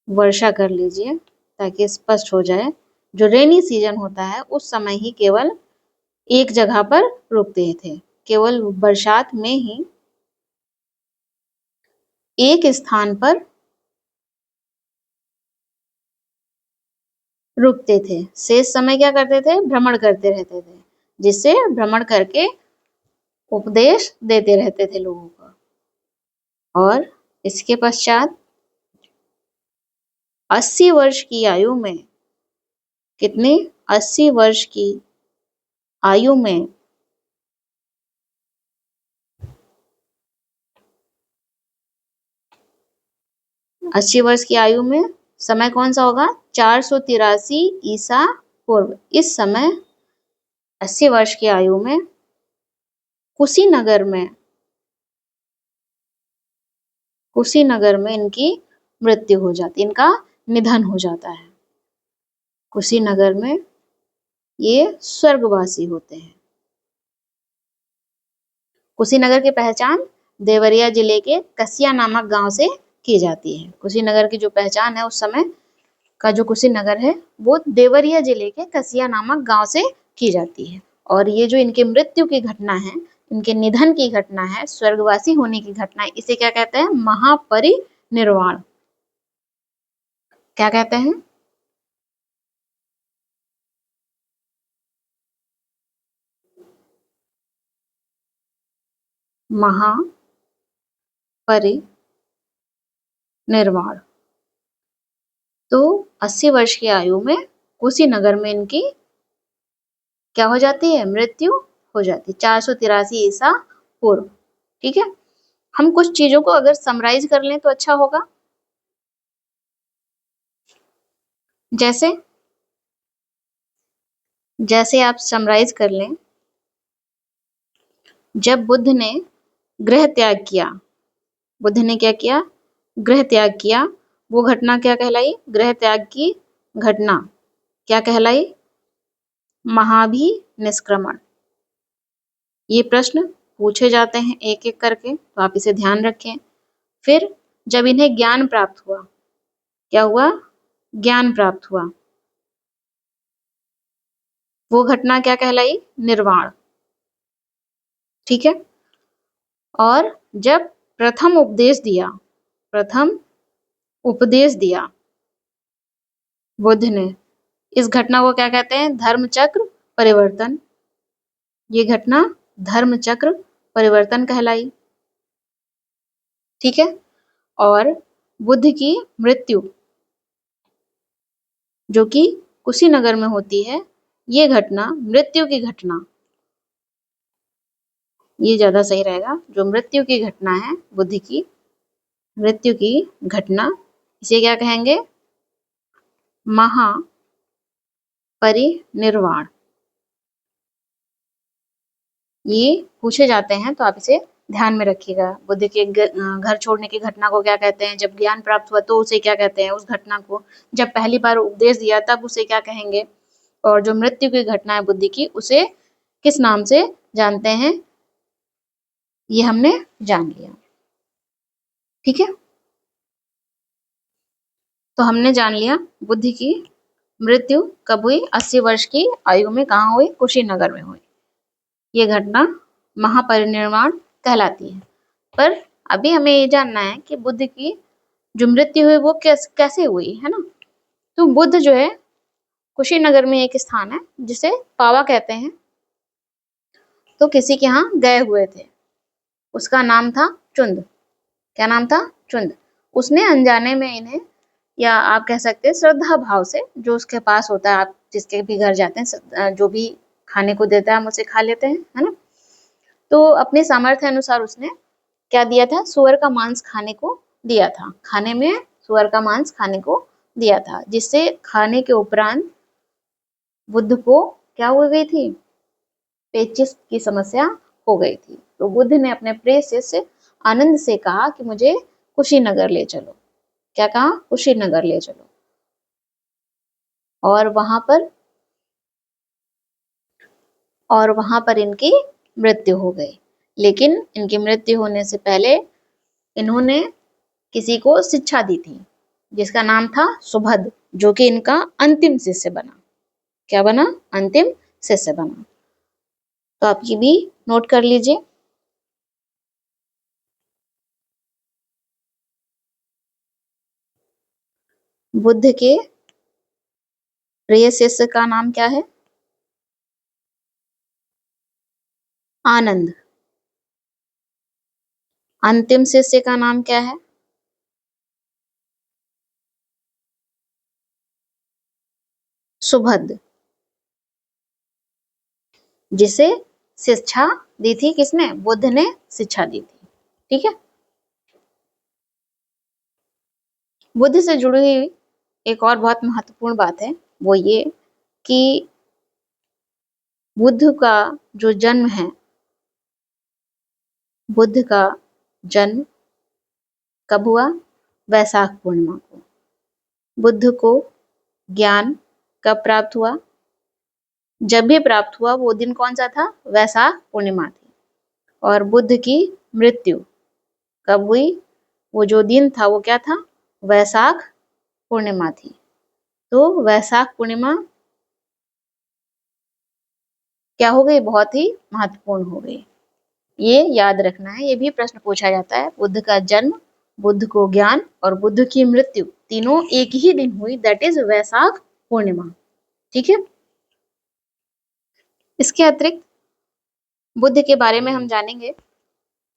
वर्षा कर लीजिए ताकि स्पष्ट हो जाए। जो रेनी सीजन होता है उस समय ही केवल एक जगह पर रुकते थे, केवल बरसात में ही एक स्थान पर रुकते थे। शेष समय क्या करते थे? भ्रमण करते रहते थे, जिससे भ्रमण करके उपदेश देते रहते थे लोगों को। और इसके पश्चात 80 वर्ष की आयु में, कितने? 80 वर्ष की आयु में 80 वर्ष की आयु में समय कौन सा होगा? 483 ईसा पूर्व। इस समय 80 वर्ष की आयु में कुशीनगर में इनकी मृत्यु हो जाती, इनका निधन हो जाता है। कुशीनगर में ये स्वर्गवासी होते हैं। कुशीनगर की पहचान देवरिया जिले के कसिया नामक गांव से की जाती है। कुशीनगर की जो पहचान है उस समय का, जो कुशीनगर है वो देवरिया जिले के कसिया नामक गांव से की जाती है। और ये जो इनके मृत्यु की घटना है, इनके निधन की घटना है, स्वर्गवासी होने की घटना है, इसे क्या कहते हैं? महापरिनिर्वाण। क्या कहते हैं? महापरिनिर्वाण। तो 80 वर्ष की आयु में कुशीनगर में इनकी क्या हो जाती है? मृत्यु हो जाती है, 483 ईसा पूर्व। ठीक है, हम कुछ चीजों को अगर समराइज कर लें तो अच्छा होगा। जैसे जैसे आप समराइज कर लें, जब बुद्ध ने गृह त्याग किया, बुद्ध ने क्या किया? गृह त्याग किया। वो घटना क्या कहलाई? गृह त्याग की घटना क्या कहलाई? महाभिनिष्क्रमण। ये प्रश्न पूछे जाते हैं एक एक करके, तो आप इसे ध्यान रखें। फिर जब इन्हें ज्ञान प्राप्त हुआ, क्या हुआ? ज्ञान प्राप्त हुआ। वो घटना क्या कहलाई? निर्वाण। ठीक है, और जब प्रथम उपदेश दिया बुद्ध ने, इस घटना को क्या कहते हैं? धर्म चक्र परिवर्तन। ये घटना धर्म चक्र परिवर्तन कहलाई। ठीक है, और बुद्ध की मृत्यु जो कि कुशीनगर में होती है, ये घटना, मृत्यु की घटना, ये ज्यादा सही रहेगा, जो मृत्यु की घटना है बुद्ध की मृत्यु की घटना, इसे क्या कहेंगे? महापरिनिर्वाण। ये पूछे जाते हैं तो आप इसे ध्यान में रखिएगा। बुद्ध के घर छोड़ने की घटना को क्या कहते हैं? जब ज्ञान प्राप्त हुआ तो उसे क्या कहते हैं? उस घटना को जब पहली बार उपदेश दिया तब उसे क्या कहेंगे? और जो मृत्यु की घटना है बुद्ध की, उसे किस नाम से जानते हैं? ये हमने जान लिया। ठीक है, तो हमने जान लिया बुद्ध की मृत्यु कब हुई? 80 वर्ष की आयु में। कहाँ हुई? कुशीनगर में हुई। ये घटना महापरिनिर्वाण कहलाती है। पर अभी हमें ये जानना है कि बुद्ध की जो मृत्यु हुई वो कैसे हुई, है ना। तो बुद्ध जो है, कुशीनगर में एक स्थान है जिसे पावा कहते हैं, तो किसी के यहाँ गए हुए थे। उसका नाम था चुंद। क्या नाम था? चुंद। उसने अनजाने में इन्हें, या आप कह सकते हैं श्रद्धा भाव से, जो उसके पास होता है, आप जिसके भी घर जाते हैं, जो भी खाने को देता है हम उसे खा लेते हैं, है ना। तो अपने सामर्थ्य अनुसार उसने क्या दिया था? सुअर का मांस खाने को दिया था। खाने में सुअर का मांस खाने को दिया था, जिससे खाने के उपरांत बुद्ध को क्या हो गई थी? पेचिश की समस्या हो गई थी। तो बुद्ध ने अपने प्रिय शिष्य आनंद से कहा कि मुझे कुशीनगर ले चलो। क्या कहा? कुशीनगर ले चलो। और वहां पर इनकी मृत्यु हो गई। लेकिन इनकी मृत्यु होने से पहले इन्होंने किसी को शिक्षा दी थी, जिसका नाम था सुभद, जो कि इनका अंतिम शिष्य बना। क्या बना? अंतिम शिष्य बना। तो आप ये भी नोट कर लीजिए। बुद्ध के प्रिय शिष्य का नाम क्या है? आनंद। अंतिम शिष्य का नाम क्या है? सुभद। जिसे शिक्षा दी थी किसने? बुद्ध ने शिक्षा दी थी। ठीक है। बुद्ध से जुड़ी हुई एक और बहुत महत्वपूर्ण बात है, वो ये कि बुद्ध का जो जन्म है, बुद्ध का जन्म कब हुआ? वैशाख पूर्णिमा को। बुद्ध को ज्ञान कब प्राप्त हुआ? जब भी प्राप्त हुआ वो दिन कौन सा था? वैशाख पूर्णिमा थी। और बुद्ध की मृत्यु कब हुई? वो जो दिन था वो क्या था? वैशाख पूर्णिमा थी। तो वैशाख पूर्णिमा क्या हो गई? बहुत ही महत्वपूर्ण हो गई। ये याद रखना है, ये भी प्रश्न पूछा जाता है। बुद्ध का जन्म, बुद्ध को ज्ञान और बुद्ध की मृत्यु तीनों एक ही दिन हुई, दैट इज वैशाख पूर्णिमा। ठीक है। इसके अतिरिक्त बुद्ध के बारे में हम जानेंगे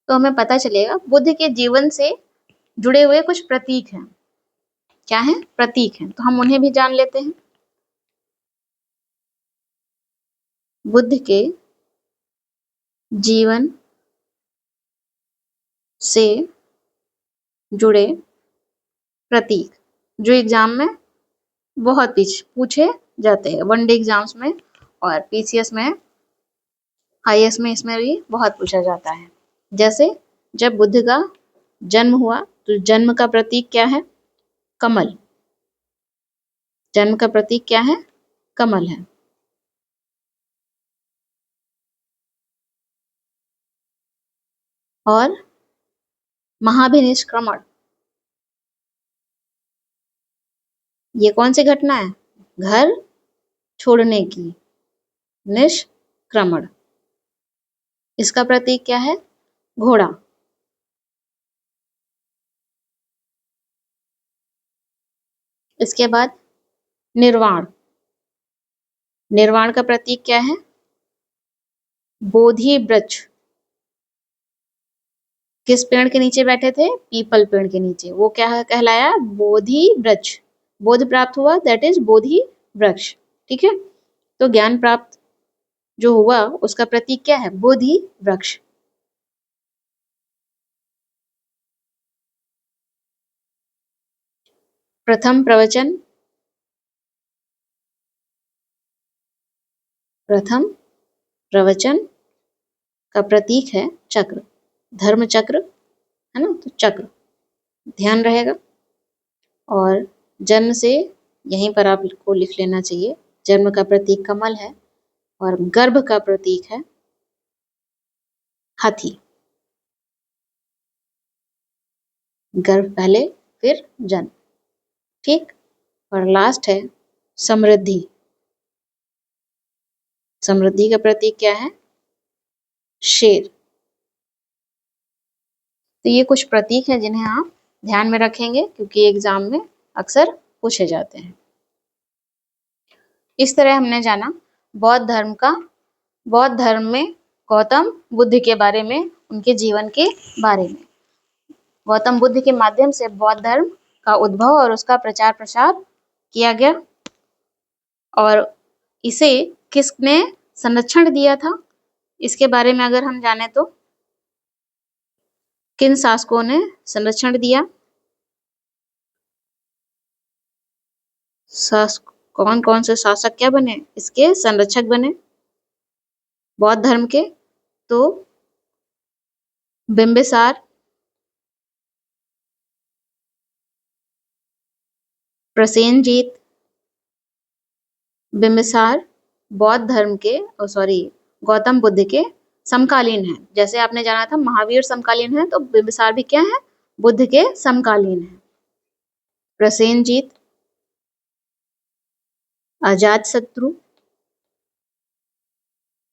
तो हमें पता चलेगा बुद्ध के जीवन से जुड़े हुए कुछ प्रतीक हैं। क्या है? प्रतीक हैं। तो हम उन्हें भी जान लेते हैं। बुद्ध के जीवन से जुड़े प्रतीक जो एग्जाम में बहुत पूछे जाते हैं, वनडे एग्जाम्स में और पीसीएस में, आईएएस में, इसमें भी बहुत पूछा जाता है। जैसे जब बुद्ध का जन्म हुआ तो जन्म का प्रतीक क्या है? कमल। जन्म का प्रतीक क्या है? कमल है। और महाभिनिष्क्रमण, ये कौन सी घटना है? घर छोड़ने की। निष्क्रमण, इसका प्रतीक क्या है? घोड़ा। इसके बाद निर्वाण। निर्वाण का प्रतीक क्या है? बोधि वृक्ष। किस पेड़ के नीचे बैठे थे? पीपल पेड़ के नीचे। वो क्या कहलाया? बोधि वृक्ष। बोध प्राप्त हुआ, दैट इज बोधि वृक्ष। ठीक है। तो ज्ञान प्राप्त जो हुआ उसका प्रतीक क्या है? बोधि वृक्ष। प्रथम प्रवचन। प्रथम प्रवचन का प्रतीक है चक्र। धर्म चक्र है ना, तो चक्र ध्यान रहेगा। और जन्म से यहीं पर आपको लिख लेना चाहिए, जन्म का प्रतीक कमल है और गर्भ का प्रतीक है हाथी। गर्भ पहले फिर जन्म। ठीक। और लास्ट है समृद्धि। समृद्धि का प्रतीक क्या है? शेर। तो ये कुछ प्रतीक हैं जिन्हें आप ध्यान में रखेंगे क्योंकि एग्जाम में अक्सर पूछे जाते हैं। इस तरह हमने जाना बौद्ध धर्म में गौतम बुद्ध के बारे में, उनके जीवन के बारे में। गौतम बुद्ध के माध्यम से बौद्ध धर्म का उद्भव और उसका प्रचार प्रसार किया गया। और इसे किसने संरक्षण दिया था, इसके बारे में अगर हम जाने तो किन शासकों ने संरक्षण दिया? कौन कौन से शासक क्या बने? इसके संरक्षक बने बौद्ध धर्म के। तो बिंबिसार, प्रसेनजीत, बिंबिसार बौद्ध धर्म के गौतम बुद्ध के समकालीन है। जैसे आपने जाना था महावीर समकालीन है, तो बिंबिसार भी क्या है? बुद्ध के समकालीन है। प्रसेनजीत, अजातशत्रु,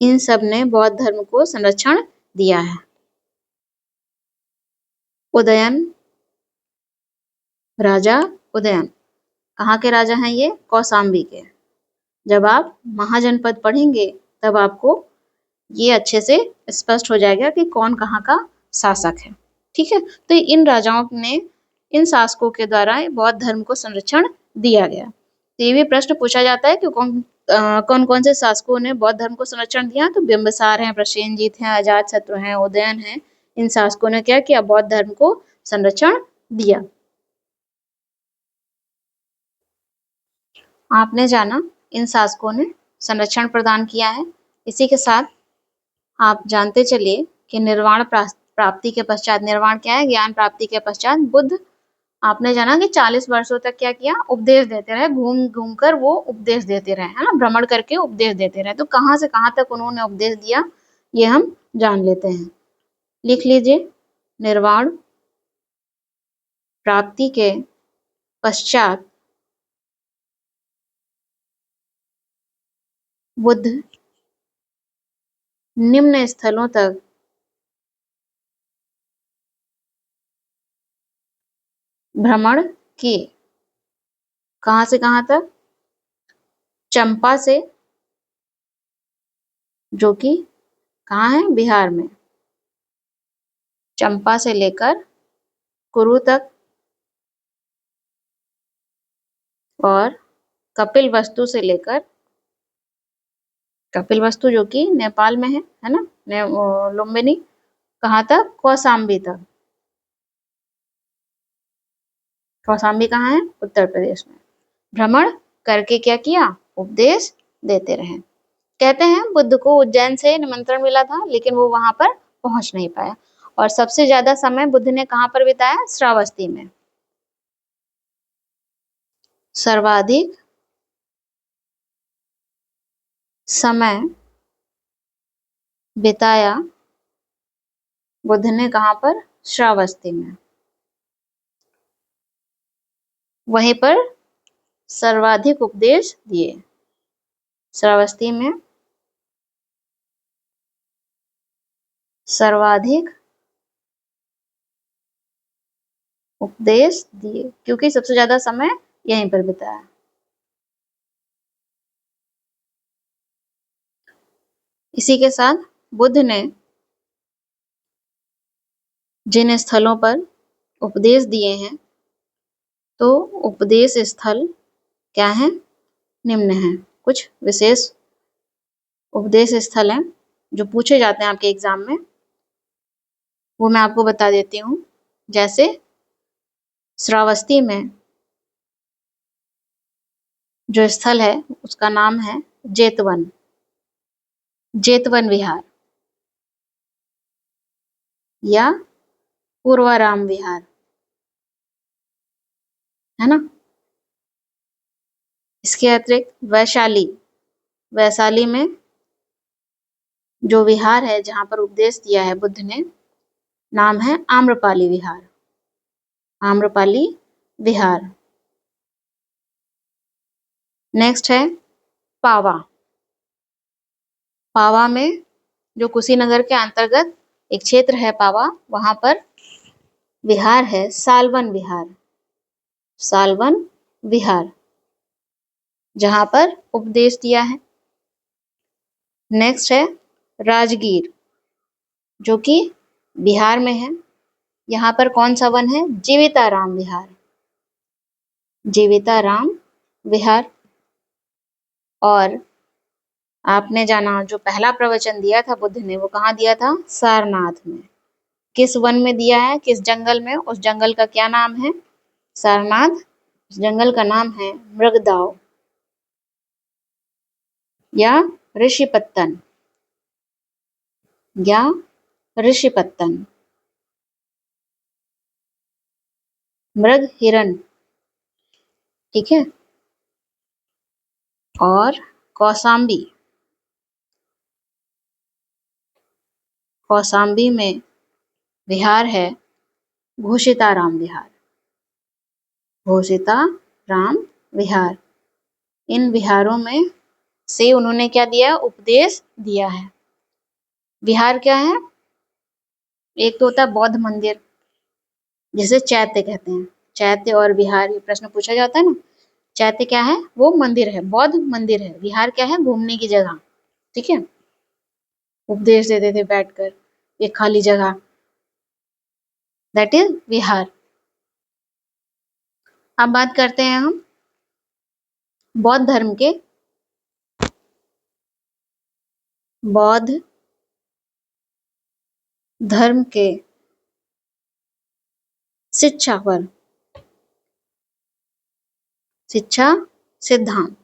इन सब ने बौद्ध धर्म को संरक्षण दिया है। उदयन, राजा उदयन, कहाँ के राजा हैं ये? कौशाम्बी के। जब आप महाजनपद पढ़ेंगे तब आपको ये अच्छे से स्पष्ट हो जाएगा कि कौन कहाँ का शासक है। ठीक है, तो इन राजाओं ने, इन शासकों के द्वारा बौद्ध धर्म को संरक्षण दिया गया। तो ये भी प्रश्न पूछा जाता है कि कौन कौन से शासकों ने बौद्ध धर्म को संरक्षण दिया। तो बिंबिसार हैं, प्रसेनजीत हैं, अजातशत्रु हैं, उदयन हैं। इन शासकों ने क्या किया? बौद्ध धर्म को संरक्षण दिया। आपने जाना इन शासकों ने संरक्षण प्रदान किया है। इसी के साथ आप जानते चलिए कि निर्वाण प्राप्ति के पश्चात, निर्वाण क्या है? ज्ञान प्राप्ति के पश्चात बुद्ध, आपने जाना कि 40 वर्षों तक क्या किया? उपदेश देते रहे, घूम घूम कर वो उपदेश देते रहे, है ना, भ्रमण करके उपदेश देते रहे। तो कहाँ से कहाँ तक उन्होंने उपदेश दिया, ये हम जान लेते हैं। लिख लीजिए, निर्वाण प्राप्ति के पश्चात बुद्ध निम्न स्थलों तक भ्रमण किए। कहाँ से कहाँ तक? चंपा से, जो कि कहाँ है? बिहार में। चंपा से लेकर कुरु तक, और कपिलवस्तु से लेकर, कपिलवस्तु जो कि नेपाल में है ना, लुम्बिनी, कहाँ तक? कौशाम्बी तक। कौशाम्बी कहाँ है? उत्तर प्रदेश में। भ्रमण करके क्या किया? उपदेश देते रहे। कहते हैं बुद्ध को उज्जैन से निमंत्रण मिला था, लेकिन वो वहां पर पहुंच नहीं पाया। और सबसे ज्यादा समय बुद्ध ने कहाँ पर बिताया? श्रावस्ती में। सर्वाधिक समय बिताया बुद्ध ने कहाँ पर? श्रावस्ती में। वहीं पर सर्वाधिक उपदेश दिए। श्रावस्ती में सर्वाधिक उपदेश दिए, क्योंकि सबसे ज्यादा समय यहीं पर बिताया। इसी के साथ बुद्ध ने जिन स्थलों पर उपदेश दिए हैं, तो उपदेश स्थल क्या है? निम्न है। कुछ विशेष उपदेश स्थल हैं जो पूछे जाते हैं आपके एग्जाम में, वो मैं आपको बता देती हूँ। जैसे श्रावस्ती में जो स्थल है उसका नाम है जेतवन, जेतवन विहार या पूर्वाराम विहार, है ना। इसके अतिरिक्त वैशाली, वैशाली में जो विहार है जहाँ पर उपदेश दिया है बुद्ध ने, नाम है आम्रपाली विहार, आम्रपाली विहार। नेक्स्ट है पावा। पावा में जो कुशीनगर के अंतर्गत एक क्षेत्र है पावा, वहां पर विहार है सालवन विहार। सालवन विहार, जहां पर उपदेश दिया है। नेक्स्ट है राजगीर, जो कि बिहार में है। यहाँ पर कौन सा वन है? जीविताराम विहार। जीविताराम विहार। और आपने जाना जो पहला प्रवचन दिया था बुद्ध ने, वो कहाँ दिया था? सारनाथ में। किस वन में दिया है? किस जंगल में? उस जंगल का क्या नाम है? सारनाथ। उस जंगल का नाम है मृगदाव या ऋषिपत्तन या ऋषिपत्तन। मृग हिरण, ठीक है। और कौसाम्बी। कौसाम्बी में विहार है घोषिताराम विहार। घोषिताराम विहार। इन विहारों में से उन्होंने क्या दिया? उपदेश दिया है। विहार क्या है? एक तो होता है बौद्ध मंदिर, जिसे चैत्य कहते हैं। चैत्य और विहार, ये प्रश्न पूछा जाता है ना। चैत्य क्या है? वो मंदिर है, बौद्ध मंदिर है। विहार क्या है? घूमने की जगह, ठीक है। उपदेश देते थे बैठकर एक खाली जगह, दैट इज विहार। अब बात करते हैं हम बौद्ध धर्म के। बौद्ध धर्म के शिक्षा पर, शिक्षा सिद्धांत,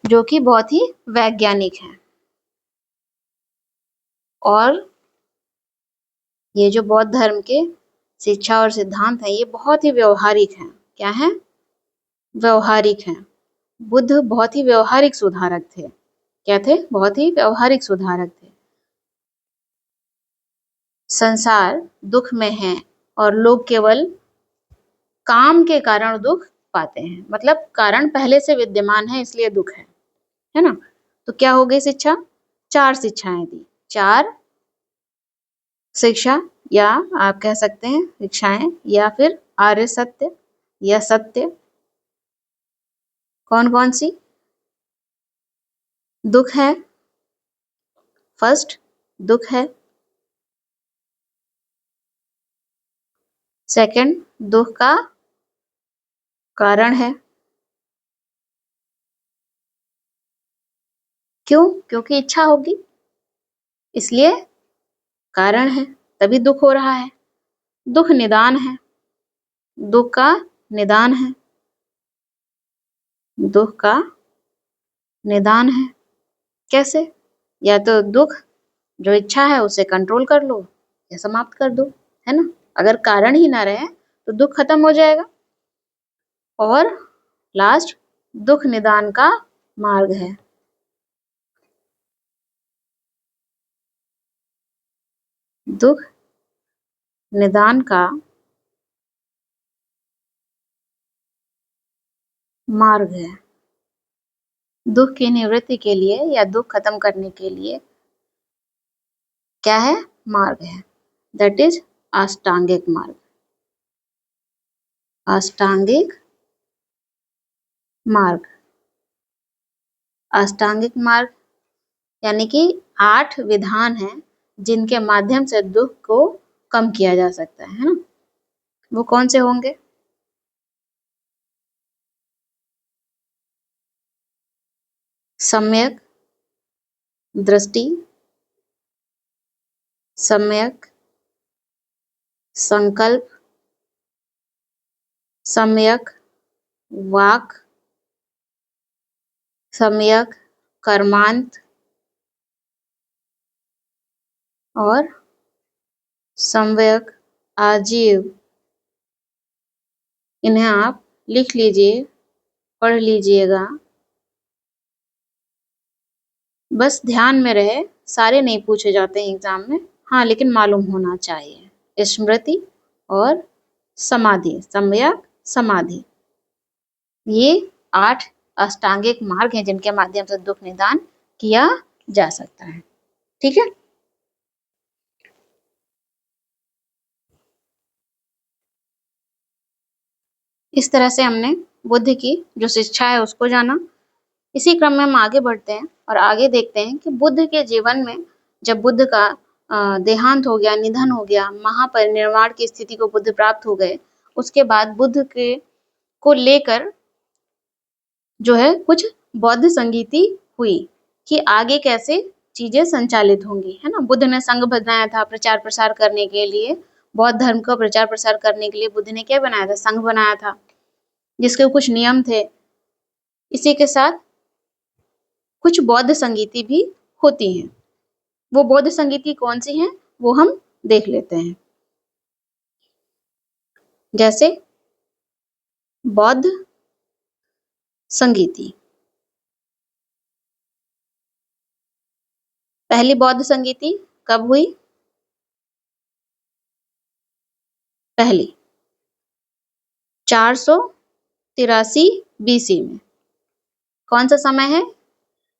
जो कि बहुत ही वैज्ञानिक है। और ये जो बौद्ध धर्म के शिक्षा और सिद्धांत है, ये बहुत ही व्यवहारिक हैं। क्या है? व्यवहारिक हैं। बुद्ध बहुत ही व्यवहारिक सुधारक थे। क्या थे? बहुत ही व्यवहारिक सुधारक थे। संसार दुख में है और लोग केवल काम के कारण दुख पाते हैं। मतलब कारण पहले से विद्यमान है, इसलिए दुख है ना। तो क्या हो गई शिक्षा? 4 शिक्षाएं दी। 4 शिक्षा, या आप कह सकते हैं शिक्षाएं, या फिर आर्य सत्य या सत्य। कौन कौन सी? दुख है, फर्स्ट दुख है। सेकंड, दुख का कारण है। क्यों? क्योंकि इच्छा होगी, इसलिए कारण है, तभी दुख हो रहा है। दुख निदान है, दुख का निदान है। दुख का निदान है। कैसे? या तो दुख जो इच्छा है उसे कंट्रोल कर लो या समाप्त कर दो, है ना। अगर कारण ही ना रहे तो दुख खत्म हो जाएगा। और लास्ट, दुख निदान का मार्ग है। दुख निदान का मार्ग है। दुख की निवृत्ति के लिए या दुख खत्म करने के लिए क्या है? मार्ग है, दैट इज अष्टांगिक मार्ग। अष्टांगिक मार्ग। अष्टांगिक मार्ग यानी कि 8 विधान हैं जिनके माध्यम से दुख को कम किया जा सकता है ना। वो कौन से होंगे? सम्यक दृष्टि, सम्यक संकल्प, सम्यक वाक, सम्यक कर्मांत और सम्यक आजीव। इन्हें आप लिख लीजिए, पढ़ लीजिएगा। बस ध्यान में रहे, सारे नहीं पूछे जाते हैं एग्जाम में। हाँ, लेकिन मालूम होना चाहिए। स्मृति और समाधि, सम्यक समाधि। ये 8 अष्टांगिक मार्ग हैं जिनके माध्यम से दुख निदान किया जा सकता है। ठीक है। इस तरह से हमने बुद्ध की जो शिक्षा है उसको जाना। इसी क्रम में हम आगे बढ़ते हैं और आगे देखते हैं कि बुद्ध के जीवन में जब बुद्ध का देहांत हो गया, निधन हो गया, महापरिनिर्वाण की स्थिति को बुद्ध प्राप्त हो गए, उसके बाद बुद्ध के को लेकर जो है कुछ बौद्ध संगीति हुई कि आगे कैसे चीजें संचालित होंगी, है ना। बुद्ध ने संघ बनाया था प्रचार प्रसार करने के लिए, बौद्ध धर्म का प्रचार प्रसार करने के लिए बुद्ध ने क्या बनाया था, संघ बनाया था, जिसके कुछ नियम थे। इसी के साथ कुछ बौद्ध संगीति भी होती हैं। वो बौद्ध संगीति कौन सी हैं वो हम देख लेते हैं। जैसे बौद्ध संगीति, पहली बौद्ध संगीति कब हुई? पहली 483 बीसी में। कौन सा समय है?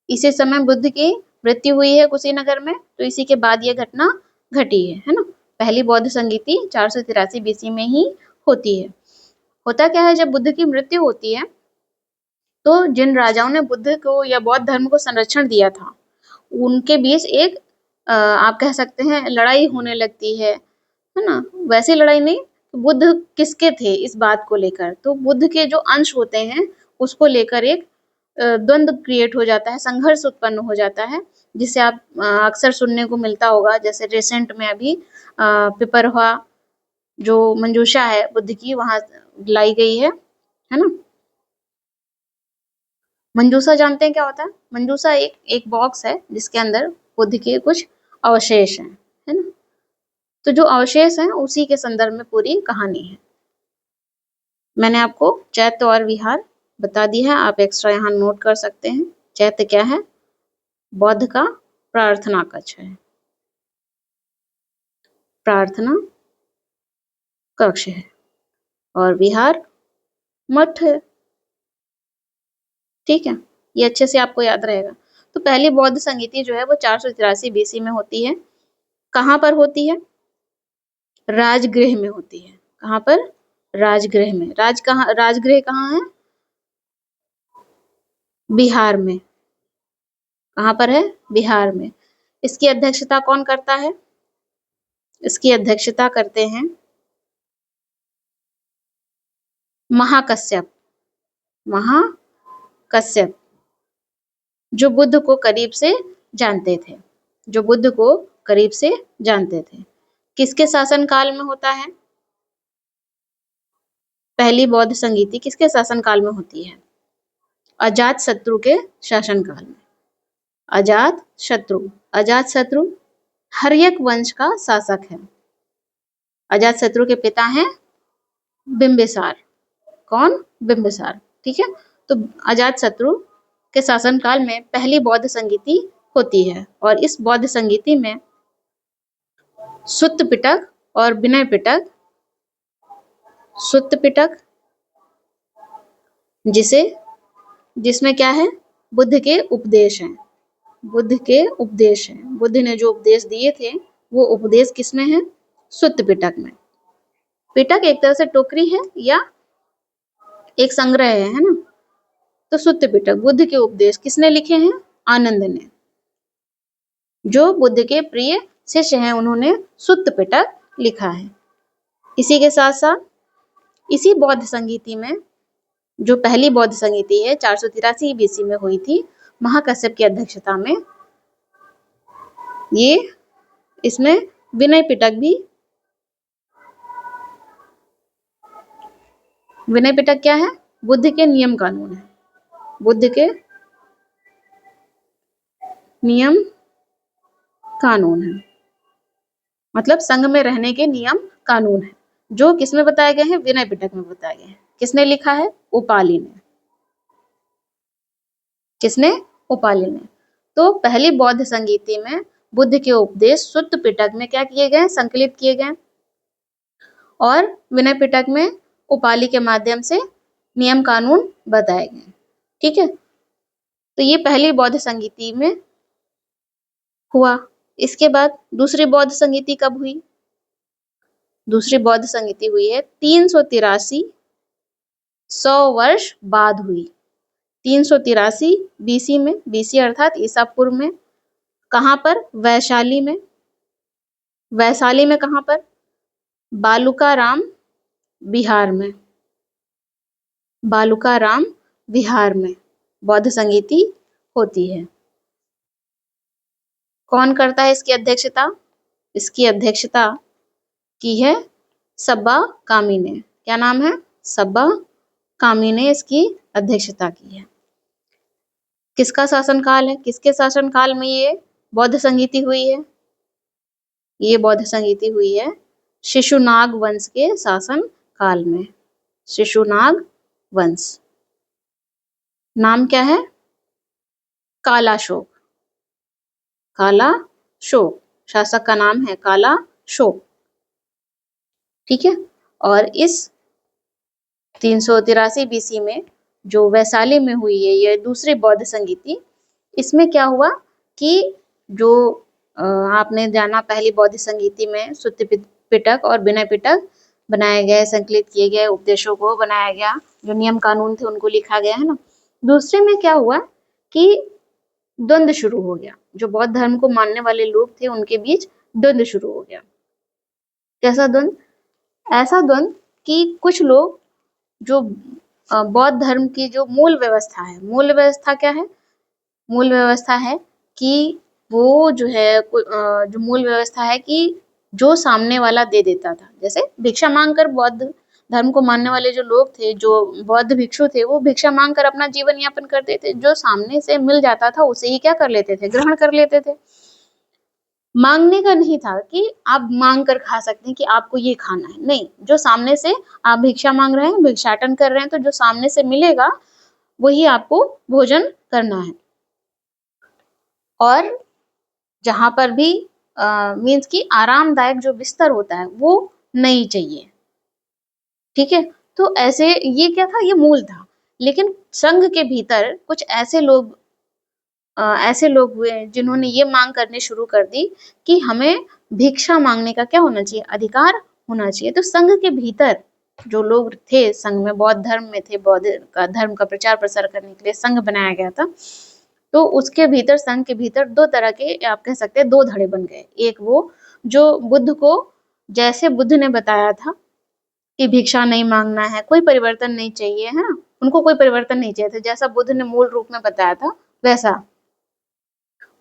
इसी समय बुद्ध की मृत्यु हुई है कुशीनगर में, तो इसी के बाद यह घटना घटी है ना। पहली बौद्ध संगीति 483 बीसी में ही होती है। होता क्या है, जब बुद्ध की मृत्यु होती है तो जिन राजाओं ने बुद्ध को या बौद्ध धर्म को संरक्षण दिया था उनके बीच एक आप कह सकते हैं लड़ाई होने लगती है ना। वैसी लड़ाई नहीं, बुद्ध किसके थे इस बात को लेकर, तो बुद्ध के जो अंश होते हैं उसको लेकर एक द्वंद्व क्रिएट हो जाता है, संघर्ष उत्पन्न हो जाता है, जिसे आप अक्सर सुनने को मिलता होगा। जैसे रिसेंट में अभी पिपरवा जो मंजूषा है बुद्ध की वहां लाई गई है ना। मंजूषा जानते हैं क्या होता है? मंजूषा एक बॉक्स है जिसके अंदर बुद्ध के कुछ अवशेष हैं, है ना। तो जो अवशेष हैं उसी के संदर्भ में पूरी कहानी है। मैंने आपको चैत्य और विहार बता दी है, आप एक्स्ट्रा यहाँ नोट कर सकते हैं। चैत्य क्या है? बौद्ध का प्रार्थना कक्ष है, प्रार्थना कक्ष है, और विहार मठ है। ठीक है, ये अच्छे से आपको याद रहेगा। तो पहली बौद्ध संगीति जो है वो 483 बीसी में होती है। कहाँ पर होती है? राजगृह में होती है। कहाँ पर? राजगृह में। राजगृह कहाँ है? बिहार में। कहाँ पर है? बिहार में। इसकी अध्यक्षता कौन करता है? इसकी अध्यक्षता करते हैं महाकश्यप। महाकश्यप जो बुद्ध को करीब से जानते थे, जो बुद्ध को करीब से जानते थे। किसके शासन काल में होता है? पहली बौद्ध संगीति किसके शासन काल में होती है? अजात शत्रु के शासन काल में। अजात शत्रु हर्यक वंश का शासक है। अजात शत्रु के पिता हैं बिंबिसार। कौन? बिंबिसार। ठीक है, तो अजात शत्रु के शासन काल में पहली बौद्ध संगीति होती है, और इस बौद्ध संगीति में सुत्त पिटक और विनय पिटक, सुत्त पिटक जिसमें क्या है? बुद्ध के उपदेश हैं। बुद्ध के उपदेश हैं। बुद्ध ने जो उपदेश दिए थे वो उपदेश किसमें है? सुत्त पिटक में। पिटक एक तरह से टोकरी है या एक संग्रह है ना। तो सुत्त पिटक बुद्ध के उपदेश किसने लिखे हैं? आनंद ने। जो बुद्ध के प्रिय शिष्य हैं उन्होंने सुत्त पिटक लिखा है। इसी के साथ साथ इसी बौद्ध संगीति में जो पहली बौद्ध संगीति है 483 बीसी में हुई थी महाकश्यप की अध्यक्षता में, ये इसमें विनय पिटक भी। विनय पिटक क्या है? बुद्ध के नियम कानून है। बुद्ध के नियम कानून है, मतलब संघ में रहने के नियम कानून है, जो किसमें बताए गए हैं? विनय पिटक में बताए गए हैं। किसने लिखा है? उपाली ने। किसने? उपाली ने। तो पहली बौद्ध संगीति में बुद्ध के उपदेश सुत्त पिटक में क्या किए गए? संकलित किए गए, और विनय पिटक में उपाली के माध्यम से नियम कानून बताए गए। ठीक है, तो ये पहली बौद्ध संगीति में हुआ। इसके बाद दूसरी बौद्ध संगीति कब हुई? दूसरी बौद्ध संगीति हुई है 383 100 वर्ष बाद हुई। 383 बीसी में, बीसी अर्थात ईसा पूर्व में। कहाँ पर? वैशाली में। वैशाली में कहाँ पर? बालुकाराम बिहार में। बालुकाराम बिहार में बौद्ध संगीति होती है। कौन करता है इसकी अध्यक्षता? इसकी अध्यक्षता की है सब्बा कामी ने। क्या नाम है? सब्बा कामी ने इसकी अध्यक्षता की है। किसका शासनकाल है? किसके शासनकाल में ये बौद्ध संगीति हुई है? ये बौद्ध संगीति हुई है शिशुनाग वंश के शासन काल में। शिशुनाग वंश। नाम क्या है? कालाशोक। कालाशोक शासक का नाम है, कालाशोक। ठीक है, और इस 383 बीसी में जो वैशाली में हुई है ये दूसरी बौद्ध संगीति, इसमें क्या हुआ कि जो आपने जाना पहली बौद्ध संगीति में सुत्ति पिटक और विनय पिटक बनाए गए, संकलित किए गए उपदेशों को बनाया गया, जो नियम कानून थे उनको लिखा गया है ना। दूसरे में क्या हुआ कि द्वंद्व शुरू हो गया। जो बौद्ध धर्म को मानने वाले लोग थे उनके बीच द्वंद्व शुरू हो गया। कैसा द्वंद्व? ऐसा द्वंद्व कि कुछ लोग जो बौद्ध धर्म की जो मूल व्यवस्था है, मूल व्यवस्था क्या है? मूल व्यवस्था है कि वो जो है जो मूल व्यवस्था है कि जो सामने वाला दे देता था, जैसे भिक्षा मांगकर बौद्ध धर्म को मानने वाले जो लोग थे, जो बौद्ध भिक्षु थे, वो भिक्षा मांगकर अपना जीवन यापन करते थे। जो सामने से मिल जाता था उसे ही क्या कर लेते थे? ग्रहण कर लेते थे। मांगने का नहीं था कि आप मांग कर खा सकते हैं कि आपको ये खाना है, नहीं। जो सामने से आप भिक्षा मांग रहे हैं, भिक्षाटन कर रहे हैं, तो जो सामने से मिलेगा वही आपको भोजन करना है। और जहां पर भी मीन्स कि आरामदायक जो बिस्तर होता है वो नहीं चाहिए। ठीक है, तो ऐसे ये क्या था? ये मूल था। लेकिन संघ के भीतर कुछ ऐसे लोग हुए जिन्होंने ये मांग करनी शुरू कर दी कि हमें भिक्षा मांगने का क्या होना चाहिए? अधिकार होना चाहिए। तो संघ के भीतर जो लोग थे, संघ में बौद्ध धर्म में थे, बौद्ध का धर्म का प्रचार प्रसार करने के लिए संघ बनाया गया था। तो उसके भीतर, संघ के भीतर दो तरह के, आप कह सकते हैं, दो धड़े बन गए। एक वो जो बुद्ध को, जैसे बुद्ध ने बताया था कि भिक्षा नहीं मांगना है, कोई परिवर्तन नहीं चाहिए, है ना, उनको कोई परिवर्तन नहीं चाहिए था, जैसा बुद्ध ने मूल रूप में बताया था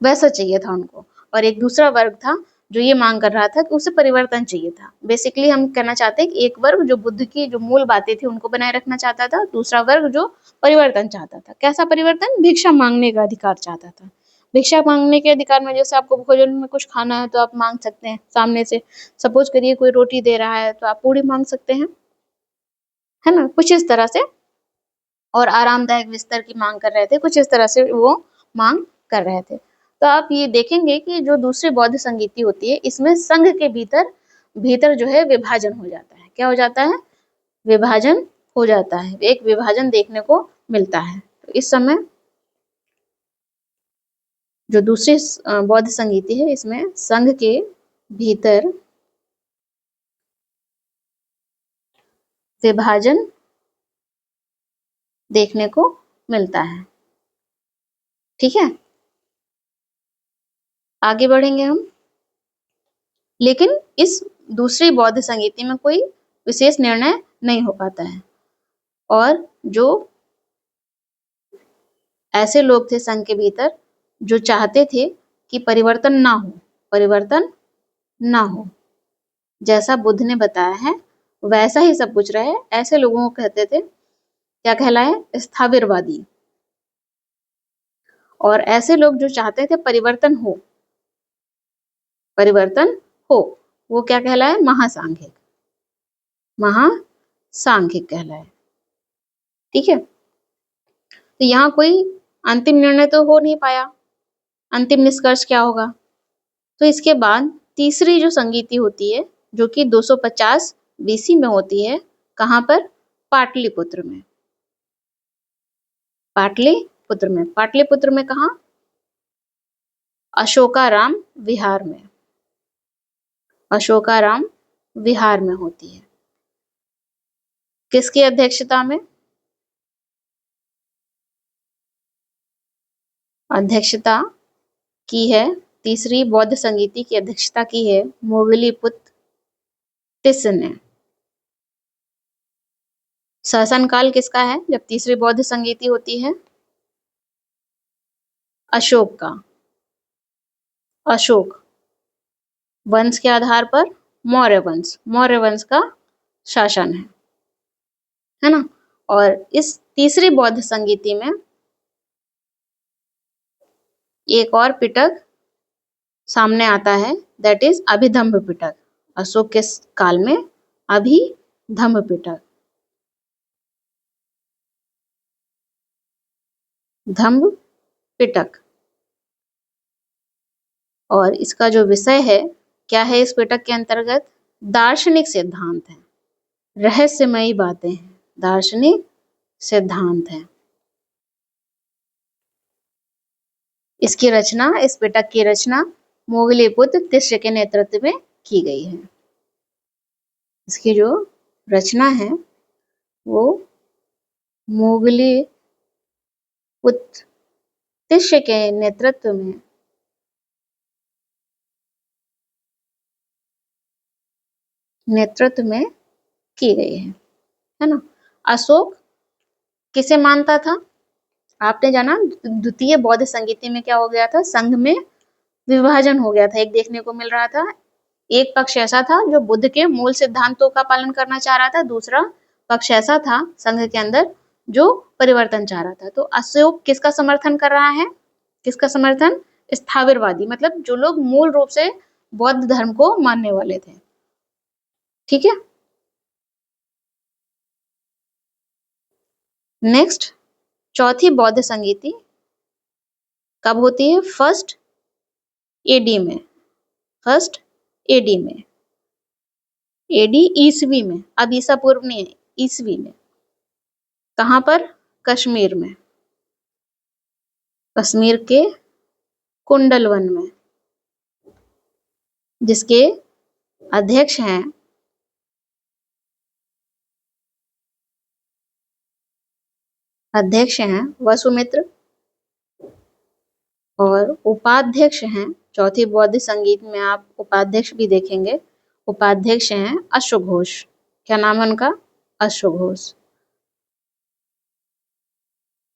वैसा चाहिए था उनको। और एक दूसरा वर्ग था जो ये मांग कर रहा था कि उसे परिवर्तन चाहिए था। बेसिकली हम कहना चाहते हैं कि एक वर्ग जो बुद्ध की जो मूल बातें थी उनको बनाए रखना चाहता था, दूसरा वर्ग जो परिवर्तन चाहता था। कैसा परिवर्तन? भिक्षा मांगने का अधिकार चाहता था। भिक्षा मांगने के अधिकार में जैसे आपको भोजन में कुछ खाना है तो आप मांग सकते हैं सामने से। सपोज करिए कोई रोटी दे रहा है तो आप पूरी मांग सकते हैं, है ना, कुछ इस तरह से। और आरामदायक बिस्तर की मांग कर रहे थे, कुछ इस तरह से वो मांग कर रहे थे। तो आप ये देखेंगे कि जो दूसरी बौद्ध संगीति होती है इसमें संघ के भीतर जो है विभाजन हो जाता है। क्या हो जाता है? विभाजन हो जाता है। एक विभाजन देखने को मिलता है। तो इस समय जो दूसरी बौद्ध संगीति है इसमें संघ के भीतर विभाजन देखने को मिलता है। ठीक है, आगे बढ़ेंगे हम। लेकिन इस दूसरी बौद्ध संगीति में कोई विशेष निर्णय नहीं हो पाता है। और जो ऐसे लोग थे संघ के भीतर जो चाहते थे कि परिवर्तन ना हो, जैसा बुद्ध ने बताया है वैसा ही सब कुछ रहे, ऐसे लोगों को कहते थे, क्या कहलाए? स्थाविरवादी। और ऐसे लोग जो चाहते थे परिवर्तन हो, वो क्या कहलाए? महासांघिक कहलाए। ठीक है, तो यहाँ कोई अंतिम निर्णय तो हो नहीं पाया। अंतिम निष्कर्ष क्या होगा? तो इसके बाद तीसरी जो संगीति होती है जो कि 250 बीसी में होती है, कहाँ पर? पाटलिपुत्र में। पाटलिपुत्र में। पाटलिपुत्र में कहाँ? अशोकाराम विहार में। अशोकाराम विहार में होती है। किसकी अध्यक्षता में? अध्यक्षता की है, तीसरी बौद्ध संगीति की अध्यक्षता की है मोगलीपुत्र तिस्स ने। शासनकाल किसका है जब तीसरी बौद्ध संगीति होती है? अशोक का। अशोक वंश के आधार पर मौर्य वंश का शासन है ना। और इस तीसरी बौद्ध संगीति में एक और पिटक सामने आता है, दैट इज अभिधम्म पिटक। अशोक के काल में अभिधम्म पिटक, धम्म पिटक। और इसका जो विषय है क्या है इस पिटक के अंतर्गत? दार्शनिक सिद्धांत है, रहस्यमयी बातें हैं, दार्शनिक सिद्धांत है। इसकी रचना, इस पिटक की रचना मोगलीपुत्र तिस्स के नेतृत्व में की गई है। इसकी जो रचना है वो मोगलीपुत्र तिस्स के नेतृत्व में की गई है ना। अशोक किसे मानता था? आपने जाना द्वितीय बौद्ध संगीति में क्या हो गया था? संघ में विभाजन हो गया था। एक देखने को मिल रहा था, एक पक्ष ऐसा था जो बुद्ध के मूल सिद्धांतों का पालन करना चाह रहा था, दूसरा पक्ष ऐसा था संघ के अंदर जो परिवर्तन चाह रहा था। तो अशोक किसका समर्थन कर रहा है? किसका समर्थन? स्थाविरवादी, मतलब जो लोग मूल रूप से बौद्ध धर्म को मानने वाले थे। ठीक है। नेक्स्ट, चौथी बौद्ध संगीति कब होती है? फर्स्ट एडी में। फर्स्ट एडी में, एडी ईसवी में, अब ईसा पूर्व नहीं है, ईसवी में। कहां पर? कश्मीर में, कश्मीर के कुंडलवन में, जिसके अध्यक्ष हैं वसुमित्र, और उपाध्यक्ष हैं, चौथी बौद्ध संगीत में आप उपाध्यक्ष भी देखेंगे, उपाध्यक्ष हैं अश्वघोष। क्या नाम है उनका? अश्वघोष।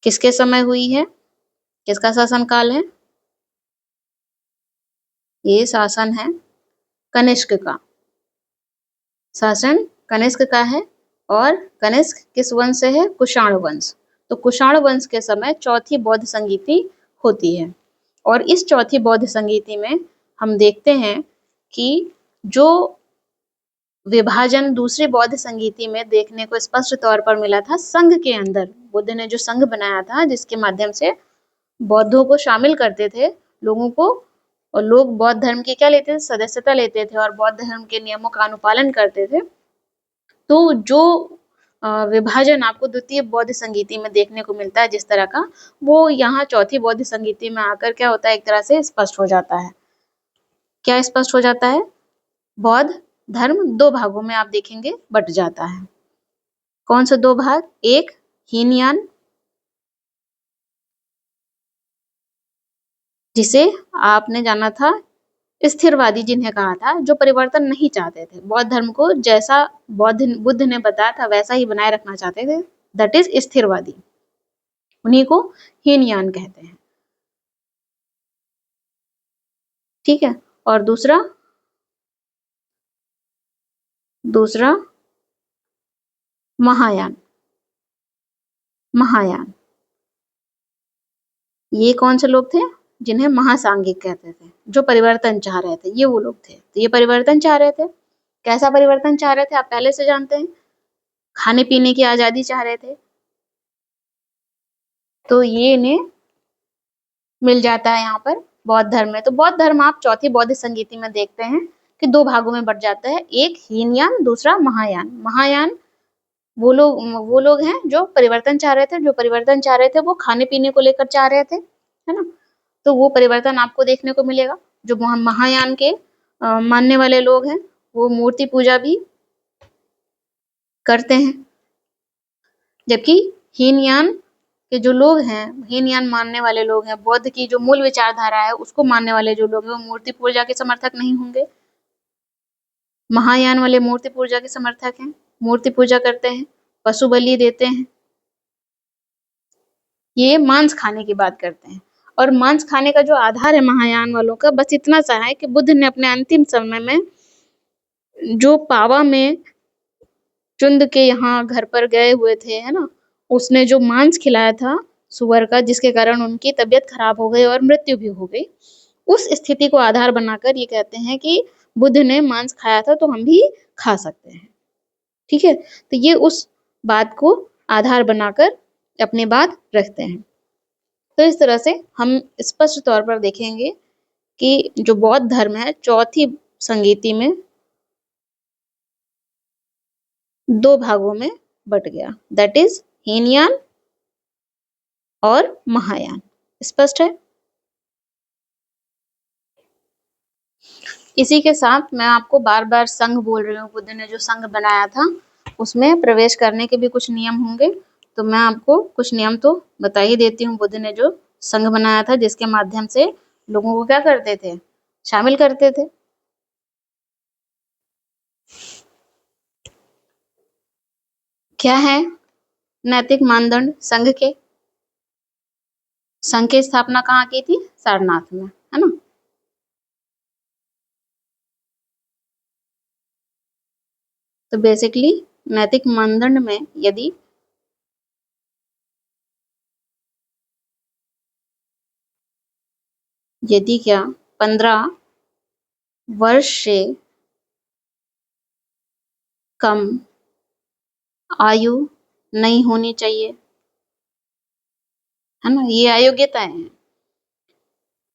किसके समय हुई है? किसका शासनकाल है? ये शासन है कनिष्क का। शासन कनिष्क का है, और कनिष्क किस वंश से है? कुषाण वंश। तो कुषाण वंश के समय चौथी बौद्ध संगीति होती है। और इस चौथी बौद्ध संगीति में हम देखते हैं कि जो विभाजन दूसरी बौद्ध संगीति में देखने को स्पष्ट तौर पर मिला था, संघ के अंदर बुद्ध ने जो संघ बनाया था जिसके माध्यम से बौद्धों को शामिल करते थे लोगों को, और लोग बौद्ध धर्म की क्या लेते थे? सदस्यता लेते थे और बौद्ध धर्म के नियमों का अनुपालन करते थे। तो जो विभाजन आपको द्वितीय बौद्ध संगीति में देखने को मिलता है जिस तरह का, वो यहाँ चौथी बौद्ध संगीति में आकर क्या होता है? एक तरह से स्पष्ट हो जाता है। क्या स्पष्ट हो जाता है? बौद्ध धर्म दो भागों में आप देखेंगे बट जाता है। कौन से दो भाग? एक हीनयान, जिसे आपने जाना था स्थिरवादी जिन्हें कहा था, जो परिवर्तन नहीं चाहते थे, बौद्ध धर्म को जैसा बुद्ध ने बताया था वैसा ही बनाए रखना चाहते थे, दैट इज स्थिरवादी। उन्हीं को हीनयान कहते हैं। ठीक है। और दूसरा महायान। महायान ये कौन से लोग थे? जिन्हें महासांगिक कहते थे, जो परिवर्तन चाह रहे थे, ये वो लोग थे। तो ये परिवर्तन चाह रहे थे। कैसा परिवर्तन चाह रहे थे? आप पहले से जानते हैं, खाने पीने की आजादी चाह रहे थे। तो ये इन्हें मिल जाता है यहाँ पर बौद्ध धर्म में। तो बौद्ध धर्म आप चौथी बौद्ध संगीति में देखते हैं कि दो भागों में बट जाता है, एक हीनयान, दूसरा महायान। महायान वो लोग हैं जो परिवर्तन चाह रहे थे, वो खाने पीने को लेकर चाह रहे थे, है ना। तो वो परिवर्तन आपको देखने को मिलेगा। जो महायान के मानने वाले लोग हैं, वो मूर्ति पूजा भी करते हैं, जबकि हीनयान के जो लोग हैं, हीनयान मानने वाले लोग हैं, बौद्ध की जो मूल विचारधारा है उसको मानने वाले जो लोग हैं, वो मूर्ति पूजा के समर्थक नहीं होंगे। महायान वाले मूर्ति पूजा के समर्थक हैं, मूर्ति पूजा करते हैं, पशु बलि देते हैं। ये मांस खाने की बात करते हैं। और मांस खाने का जो आधार है महायान वालों का, बस इतना सा है कि बुद्ध ने अपने अंतिम समय में जो पावा में चुंद के यहाँ घर पर गए हुए थे, है ना, उसने जो मांस खिलाया था सुअर का, जिसके कारण उनकी तबीयत खराब हो गई और मृत्यु भी हो गई, उस स्थिति को आधार बनाकर ये कहते हैं कि बुद्ध ने मांस खाया था तो हम भी खा सकते हैं। ठीक है, तो ये उस बात को आधार बनाकर अपनी बात रखते हैं। तो इस तरह से हम स्पष्ट तौर पर देखेंगे कि जो बौद्ध धर्म है चौथी संगीति में 2 भागों में बट गया, दैट इज हीनयान और महायान। स्पष्ट है। इसी के साथ मैं आपको बार-बार संघ बोल रही हूँ, बुद्ध ने जो संघ बनाया था उसमें प्रवेश करने के भी कुछ नियम होंगे, तो मैं आपको कुछ नियम तो बता ही देती हूँ। बुद्ध ने जो संघ बनाया था जिसके माध्यम से लोगों को क्या करते थे, शामिल करते थे। क्या है नैतिक मानदंड संघ के? संघ की स्थापना कहाँ की थी? सारनाथ में, है ना। तो बेसिकली नैतिक मानदंड में यदि क्या 15 वर्ष से कम आयु नहीं होनी चाहिए, है ना, ये अयोग्यताएं हैं।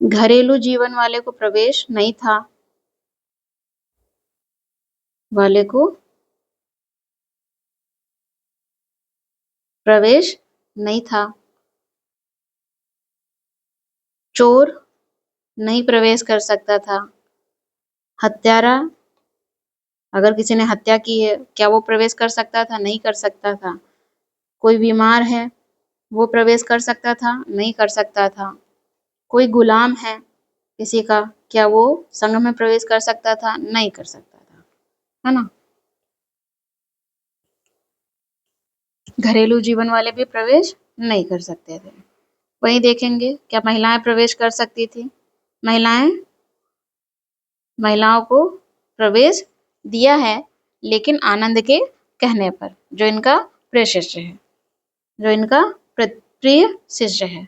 घरेलू जीवन वाले को प्रवेश नहीं था, वाले को प्रवेश नहीं था। चोर नहीं प्रवेश कर सकता था। हत्यारा, अगर किसी ने हत्या की है, क्या वो प्रवेश कर सकता था? नहीं कर सकता था। कोई बीमार है, वो प्रवेश कर सकता था? नहीं कर सकता था। कोई गुलाम है किसी का, क्या वो संघ में प्रवेश कर सकता था? नहीं कर सकता था, है ना। घरेलू जीवन वाले भी प्रवेश नहीं कर सकते थे। वहीं देखेंगे क्या महिलाएं प्रवेश कर सकती थी? महिलाओं को प्रवेश दिया है, लेकिन आनंद के कहने पर, जो इनका प्रिय शिष्य है,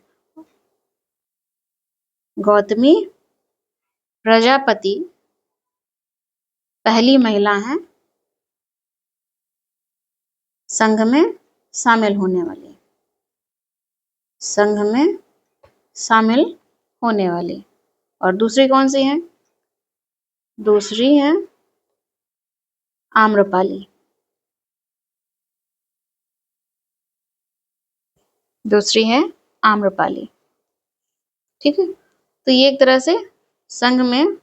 गौतमी प्रजापति पहली महिला है संघ में शामिल होने वाली। और दूसरी कौन सी है? दूसरी है आम्रपाली। ठीक है, तो ये एक तरह से संघ में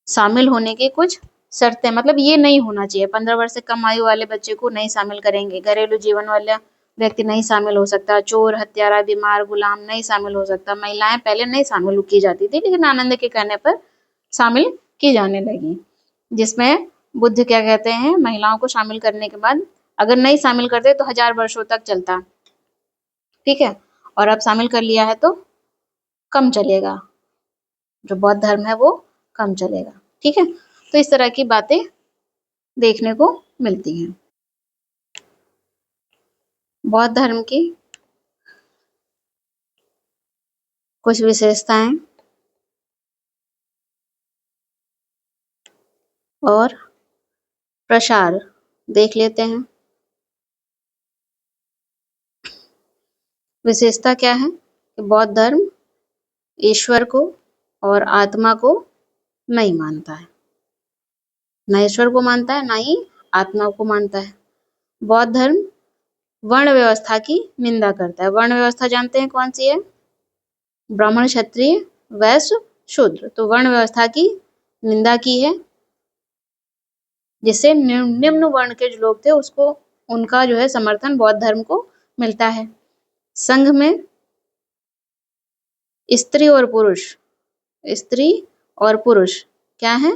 शामिल होने की कुछ शर्तें, मतलब ये नहीं होना चाहिए, 15 वर्ष से कम आयु वाले बच्चे को नहीं शामिल करेंगे, घरेलू जीवन वाला व्यक्ति नहीं शामिल हो सकता, चोर, हत्यारा, बीमार, गुलाम नहीं शामिल हो सकता। महिलाएं पहले नहीं शामिल की जाती थी, लेकिन आनंद के कहने पर शामिल की जाने लगी, जिसमें बुद्ध क्या कहते हैं, महिलाओं को शामिल करने के बाद अगर नहीं शामिल करते तो 1000 वर्षों तक चलता, ठीक है, और अब शामिल कर लिया है तो कम चलेगा, जो बौद्ध धर्म है वो कम चलेगा। ठीक है, तो इस तरह की बातें देखने को मिलती हैं। बौद्ध धर्म की कुछ विशेषताएं और प्रसार देख लेते हैं। विशेषता क्या है कि बौद्ध धर्म ईश्वर को और आत्मा को नहीं मानता है, ना ईश्वर को मानता है, ना ही आत्मा को मानता है। बौद्ध धर्म वर्ण व्यवस्था की निंदा करता है। वर्ण व्यवस्था जानते हैं कौन सी है? ब्राह्मण, क्षत्रिय, वैश्य, शूद्र। तो वर्ण व्यवस्था की निंदा की है, जिससे निम्न वर्ण के जो लोग थे उसको उनका जो है समर्थन बौद्ध धर्म को मिलता है। संघ में स्त्री और पुरुष क्या है?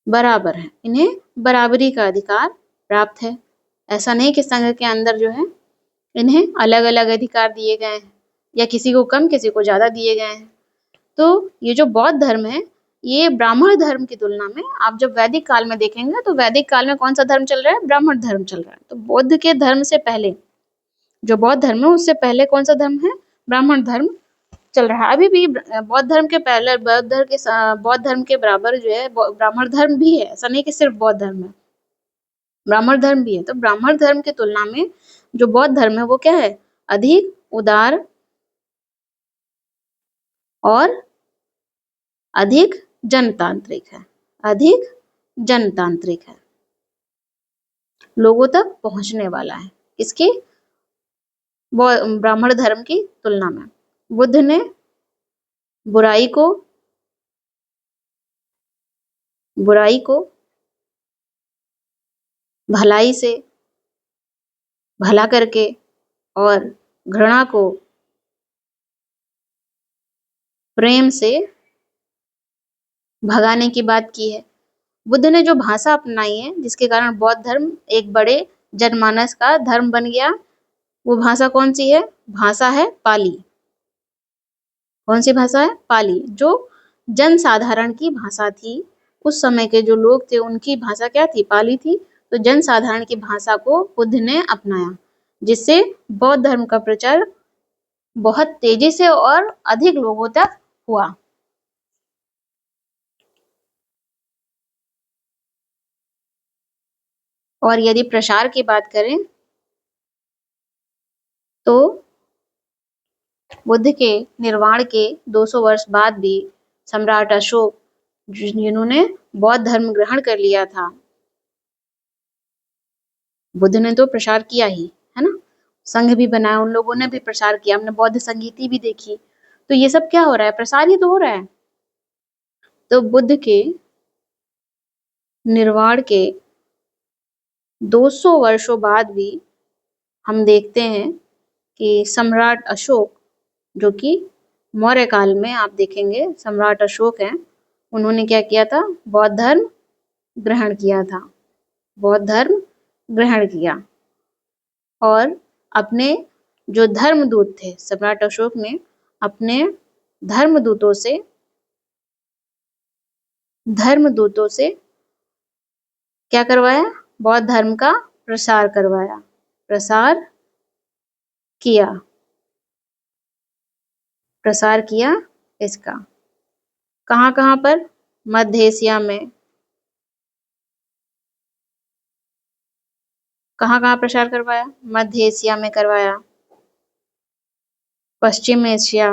बराबर है। इन्हें बराबरी का अधिकार प्राप्त है। ऐसा नहीं कि संघ के अंदर जो है इन्हें अलग अलग अधिकार दिए गए हैं या किसी को कम किसी को ज्यादा दिए गए हैं। तो ये जो बौद्ध धर्म है, ये ब्राह्मण धर्म की तुलना में आप जब वैदिक काल में देखेंगे तो वैदिक काल में कौन सा धर्म चल रहा है? ब्राह्मण धर्म चल रहा है। तो बौद्ध के धर्म से पहले जो बौद्ध धर्म है उससे पहले कौन सा धर्म है? ब्राह्मण धर्म चल रहा है। अभी भी बौद्ध धर्म के पहले बौद्ध धर्म के बराबर जो है ब्राह्मण धर्म भी है। ऐसा नहीं कि सिर्फ बौद्ध धर्म है, ब्राह्मण धर्म भी है। तो ब्राह्मण धर्म की तुलना में जो बौद्ध धर्म है वो क्या है? अधिक उदार और अधिक जनतांत्रिक है। अधिक जनतांत्रिक है, लोगों तक पहुंचने वाला है। इसके ब्राह्मण धर्म की तुलना में बुद्ध ने बुराई को भलाई से, भला करके, और घृणा को प्रेम से भगाने की बात की है। बुद्ध ने जो भाषा अपनाई है जिसके कारण बौद्ध धर्म एक बड़े जनमानस का धर्म बन गया, वो भाषा कौन सी है? भाषा है पाली। कौन सी भाषा है? पाली, जो जनसाधारण की भाषा थी। उस समय के जो लोग थे उनकी भाषा क्या थी? पाली थी। तो जनसाधारण की भाषा को बुद्ध ने अपनाया, जिससे बौद्ध धर्म का प्रचार बहुत तेजी से और अधिक लोगों तक हुआ। और यदि प्रसार की बात करें तो बुद्ध के निर्वाण के 200 वर्ष बाद भी सम्राट अशोक, जिन्होंने बौद्ध धर्म ग्रहण कर लिया था, बुद्ध ने तो प्रसार किया ही है ना, संघ भी बनाया, उन लोगों ने भी प्रसार किया, हमने बौद्ध संगीति भी देखी। तो ये सब क्या हो रहा है? प्रसार ही तो हो रहा है। तो बुद्ध के निर्वाण के 200 वर्षों बाद भी हम देखते हैं कि सम्राट अशोक, जो कि मौर्य काल में आप देखेंगे सम्राट अशोक हैं, उन्होंने क्या किया था? बौद्ध धर्म ग्रहण किया था। बौद्ध धर्म ग्रहण किया और अपने जो धर्मदूत थे, सम्राट अशोक ने अपने धर्मदूतों से क्या करवाया? बौद्ध धर्म का प्रसार करवाया, प्रसार किया इसका। कहाँ पर? मध्य एशिया में। कहाँ प्रसार करवाया? मध्य एशिया में करवाया, पश्चिम एशिया।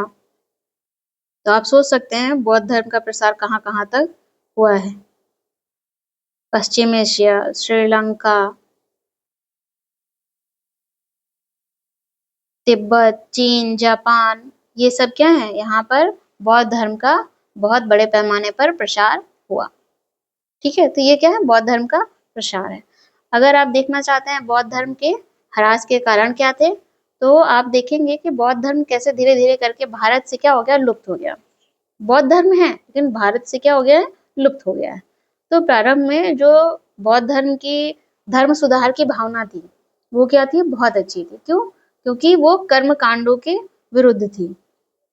तो आप सोच सकते हैं बौद्ध धर्म का प्रसार कहाँ तक हुआ है। पश्चिम एशिया, श्रीलंका, तिब्बत, चीन, जापान, ये सब क्या है? यहाँ पर बौद्ध धर्म का बहुत बड़े पैमाने पर प्रसार हुआ। ठीक है, तो ये क्या है? बौद्ध धर्म का प्रसार है। अगर आप देखना चाहते हैं बौद्ध धर्म के ह्रास के कारण क्या थे, तो आप देखेंगे कि बौद्ध धर्म कैसे धीरे धीरे करके भारत से क्या हो गया? लुप्त हो गया। बौद्ध धर्म है लेकिन भारत से क्या हो गया है? लुप्त हो गया है। तो प्रारंभ में जो बौद्ध धर्म की धर्म सुधार की भावना थी वो क्या थी? बहुत अच्छी थी। क्यों? क्योंकि वो कर्म कांडों के विरुद्ध थी।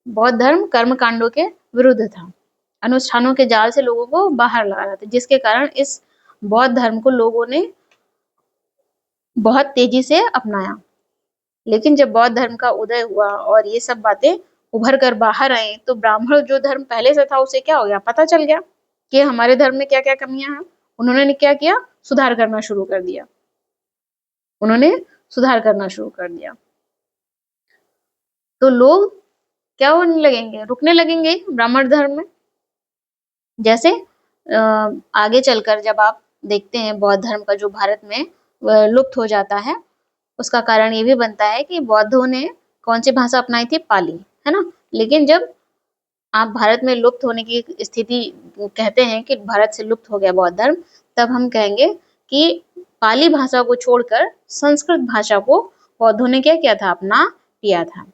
बौद्ध धर्म कर्म कांडों के विरुद्ध था, अनुष्ठानों के जाल से लोगों को बाहर ला रहा था, जिसके कारण इस बौद्ध धर्म को लोगों ने बहुत तेजी से अपनाया। लेकिन जब बौद्ध धर्म का उदय हुआ और ये सब बातें उभर कर बाहर आई, तो ब्राह्मण जो धर्म पहले से था उसे क्या हो गया? पता चल गया कि हमारे धर्म में क्या क्या कमियां हैं। उन्होंने क्या किया? सुधार करना शुरू कर दिया। तो लोग क्या होने लगेंगे? रुकने लगेंगे ब्राह्मण धर्म में। जैसे आगे चलकर जब आप देखते हैं बौद्ध धर्म का जो भारत में लुप्त हो जाता है, उसका कारण ये भी बनता है कि बौद्धों ने कौन सी भाषा अपनाई थी? पाली, है ना? लेकिन जब आप भारत में लुप्त होने की स्थिति कहते हैं कि भारत से लुप्त हो गया बौद्ध धर्म, तब हम कहेंगे कि पाली भाषा को छोड़कर संस्कृत भाषा को बौद्धों ने क्या किया था? अपना लिया था।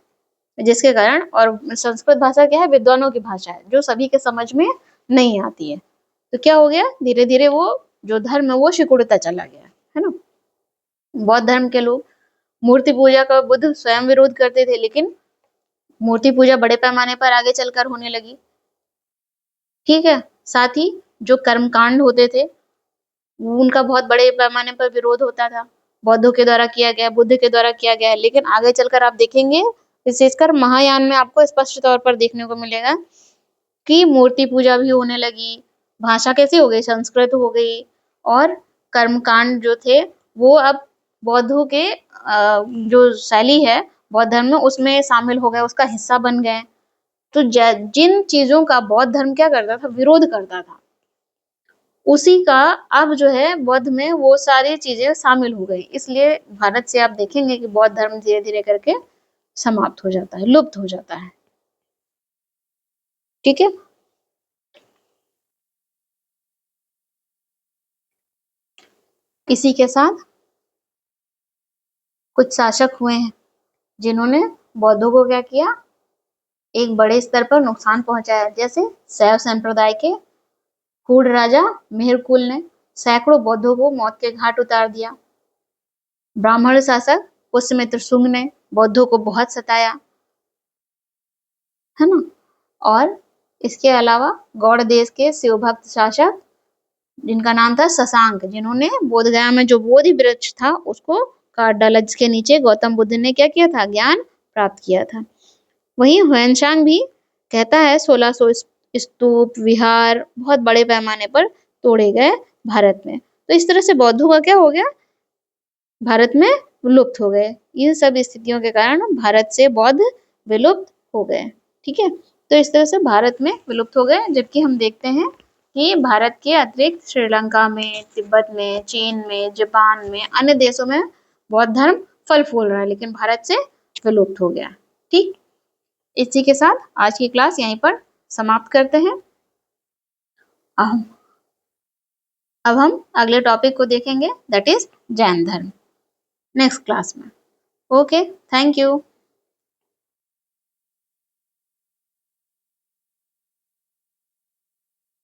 जिसके कारण, और संस्कृत भाषा क्या है? विद्वानों की भाषा है, जो सभी के समझ में नहीं आती है। तो क्या हो गया? धीरे धीरे वो जो धर्म है वो सिकुड़ता चला गया, है ना? बौद्ध धर्म के लोग मूर्ति पूजा का बुद्ध स्वयं विरोध करते थे, लेकिन मूर्ति पूजा बड़े पैमाने पर आगे चलकर होने लगी। ठीक है, साथ ही जो कर्मकांड होते थे उनका बहुत बड़े पैमाने पर विरोध होता था, बौद्धों के द्वारा किया गया, बुद्ध के द्वारा किया गया। लेकिन आगे चलकर आप देखेंगे, विशेषकर महायान में आपको स्पष्ट तौर पर देखने को मिलेगा कि मूर्ति पूजा भी होने लगी, भाषा कैसी हो गई? संस्कृत हो गई, और कर्मकांड जो थे वो अब बौद्धों के जो शैली है बौद्ध धर्म में उसमें शामिल हो गए, उसका हिस्सा बन गए। तो जिन चीजों का बौद्ध धर्म क्या करता था? विरोध करता था, उसी का अब जो है बौद्ध में वो सारी चीजें शामिल हो गई। इसलिए भारत से आप देखेंगे कि बौद्ध धर्म धीरे धीरे करके समाप्त हो जाता है, लुप्त हो जाता है। ठीक है, इसी के साथ कुछ शासक हुए हैं जिन्होंने बौद्धों को क्या किया? एक बड़े स्तर पर नुकसान पहुंचाया। जैसे शैव संप्रदाय के हूण राजा मेहरकुल ने सैकड़ों बौद्धों को मौत के घाट उतार दिया। ब्राह्मण शासक पुष्यमित्र शुंग ने बौद्धों को बहुत सताया, है ना? और इसके अलावा गौड़ देश के शिव भक्त शासक जिनका नाम था शशांक, जिन्होंने बोधगया में जो बोधि वृक्ष था उसको काट डाला, जिसके नीचे गौतम बुद्ध ने क्या किया था? ज्ञान प्राप्त किया था। वहीं ह्वेनसांग भी कहता है 1600 स्तूप विहार बहुत बड़े पैमाने पर तोड़े गए भारत में। तो इस तरह से बौद्धों का क्या हो गया? भारत में विलुप्त हो गए। इन सब स्थितियों के कारण भारत से बौद्ध विलुप्त हो गए। ठीक है, तो इस तरह से भारत में विलुप्त हो गए। जबकि हम देखते हैं कि भारत के अतिरिक्त श्रीलंका में, तिब्बत में, चीन में, जापान में, अन्य देशों में बौद्ध धर्म फल फूल रहा है, लेकिन भारत से विलुप्त हो गया। ठीक, इसी के साथ आज की क्लास यहीं पर समाप्त करते हैं। अब हम अगले टॉपिक को देखेंगे, दैट इज जैन धर्म, नेक्स्ट क्लास में। Okay, thank you.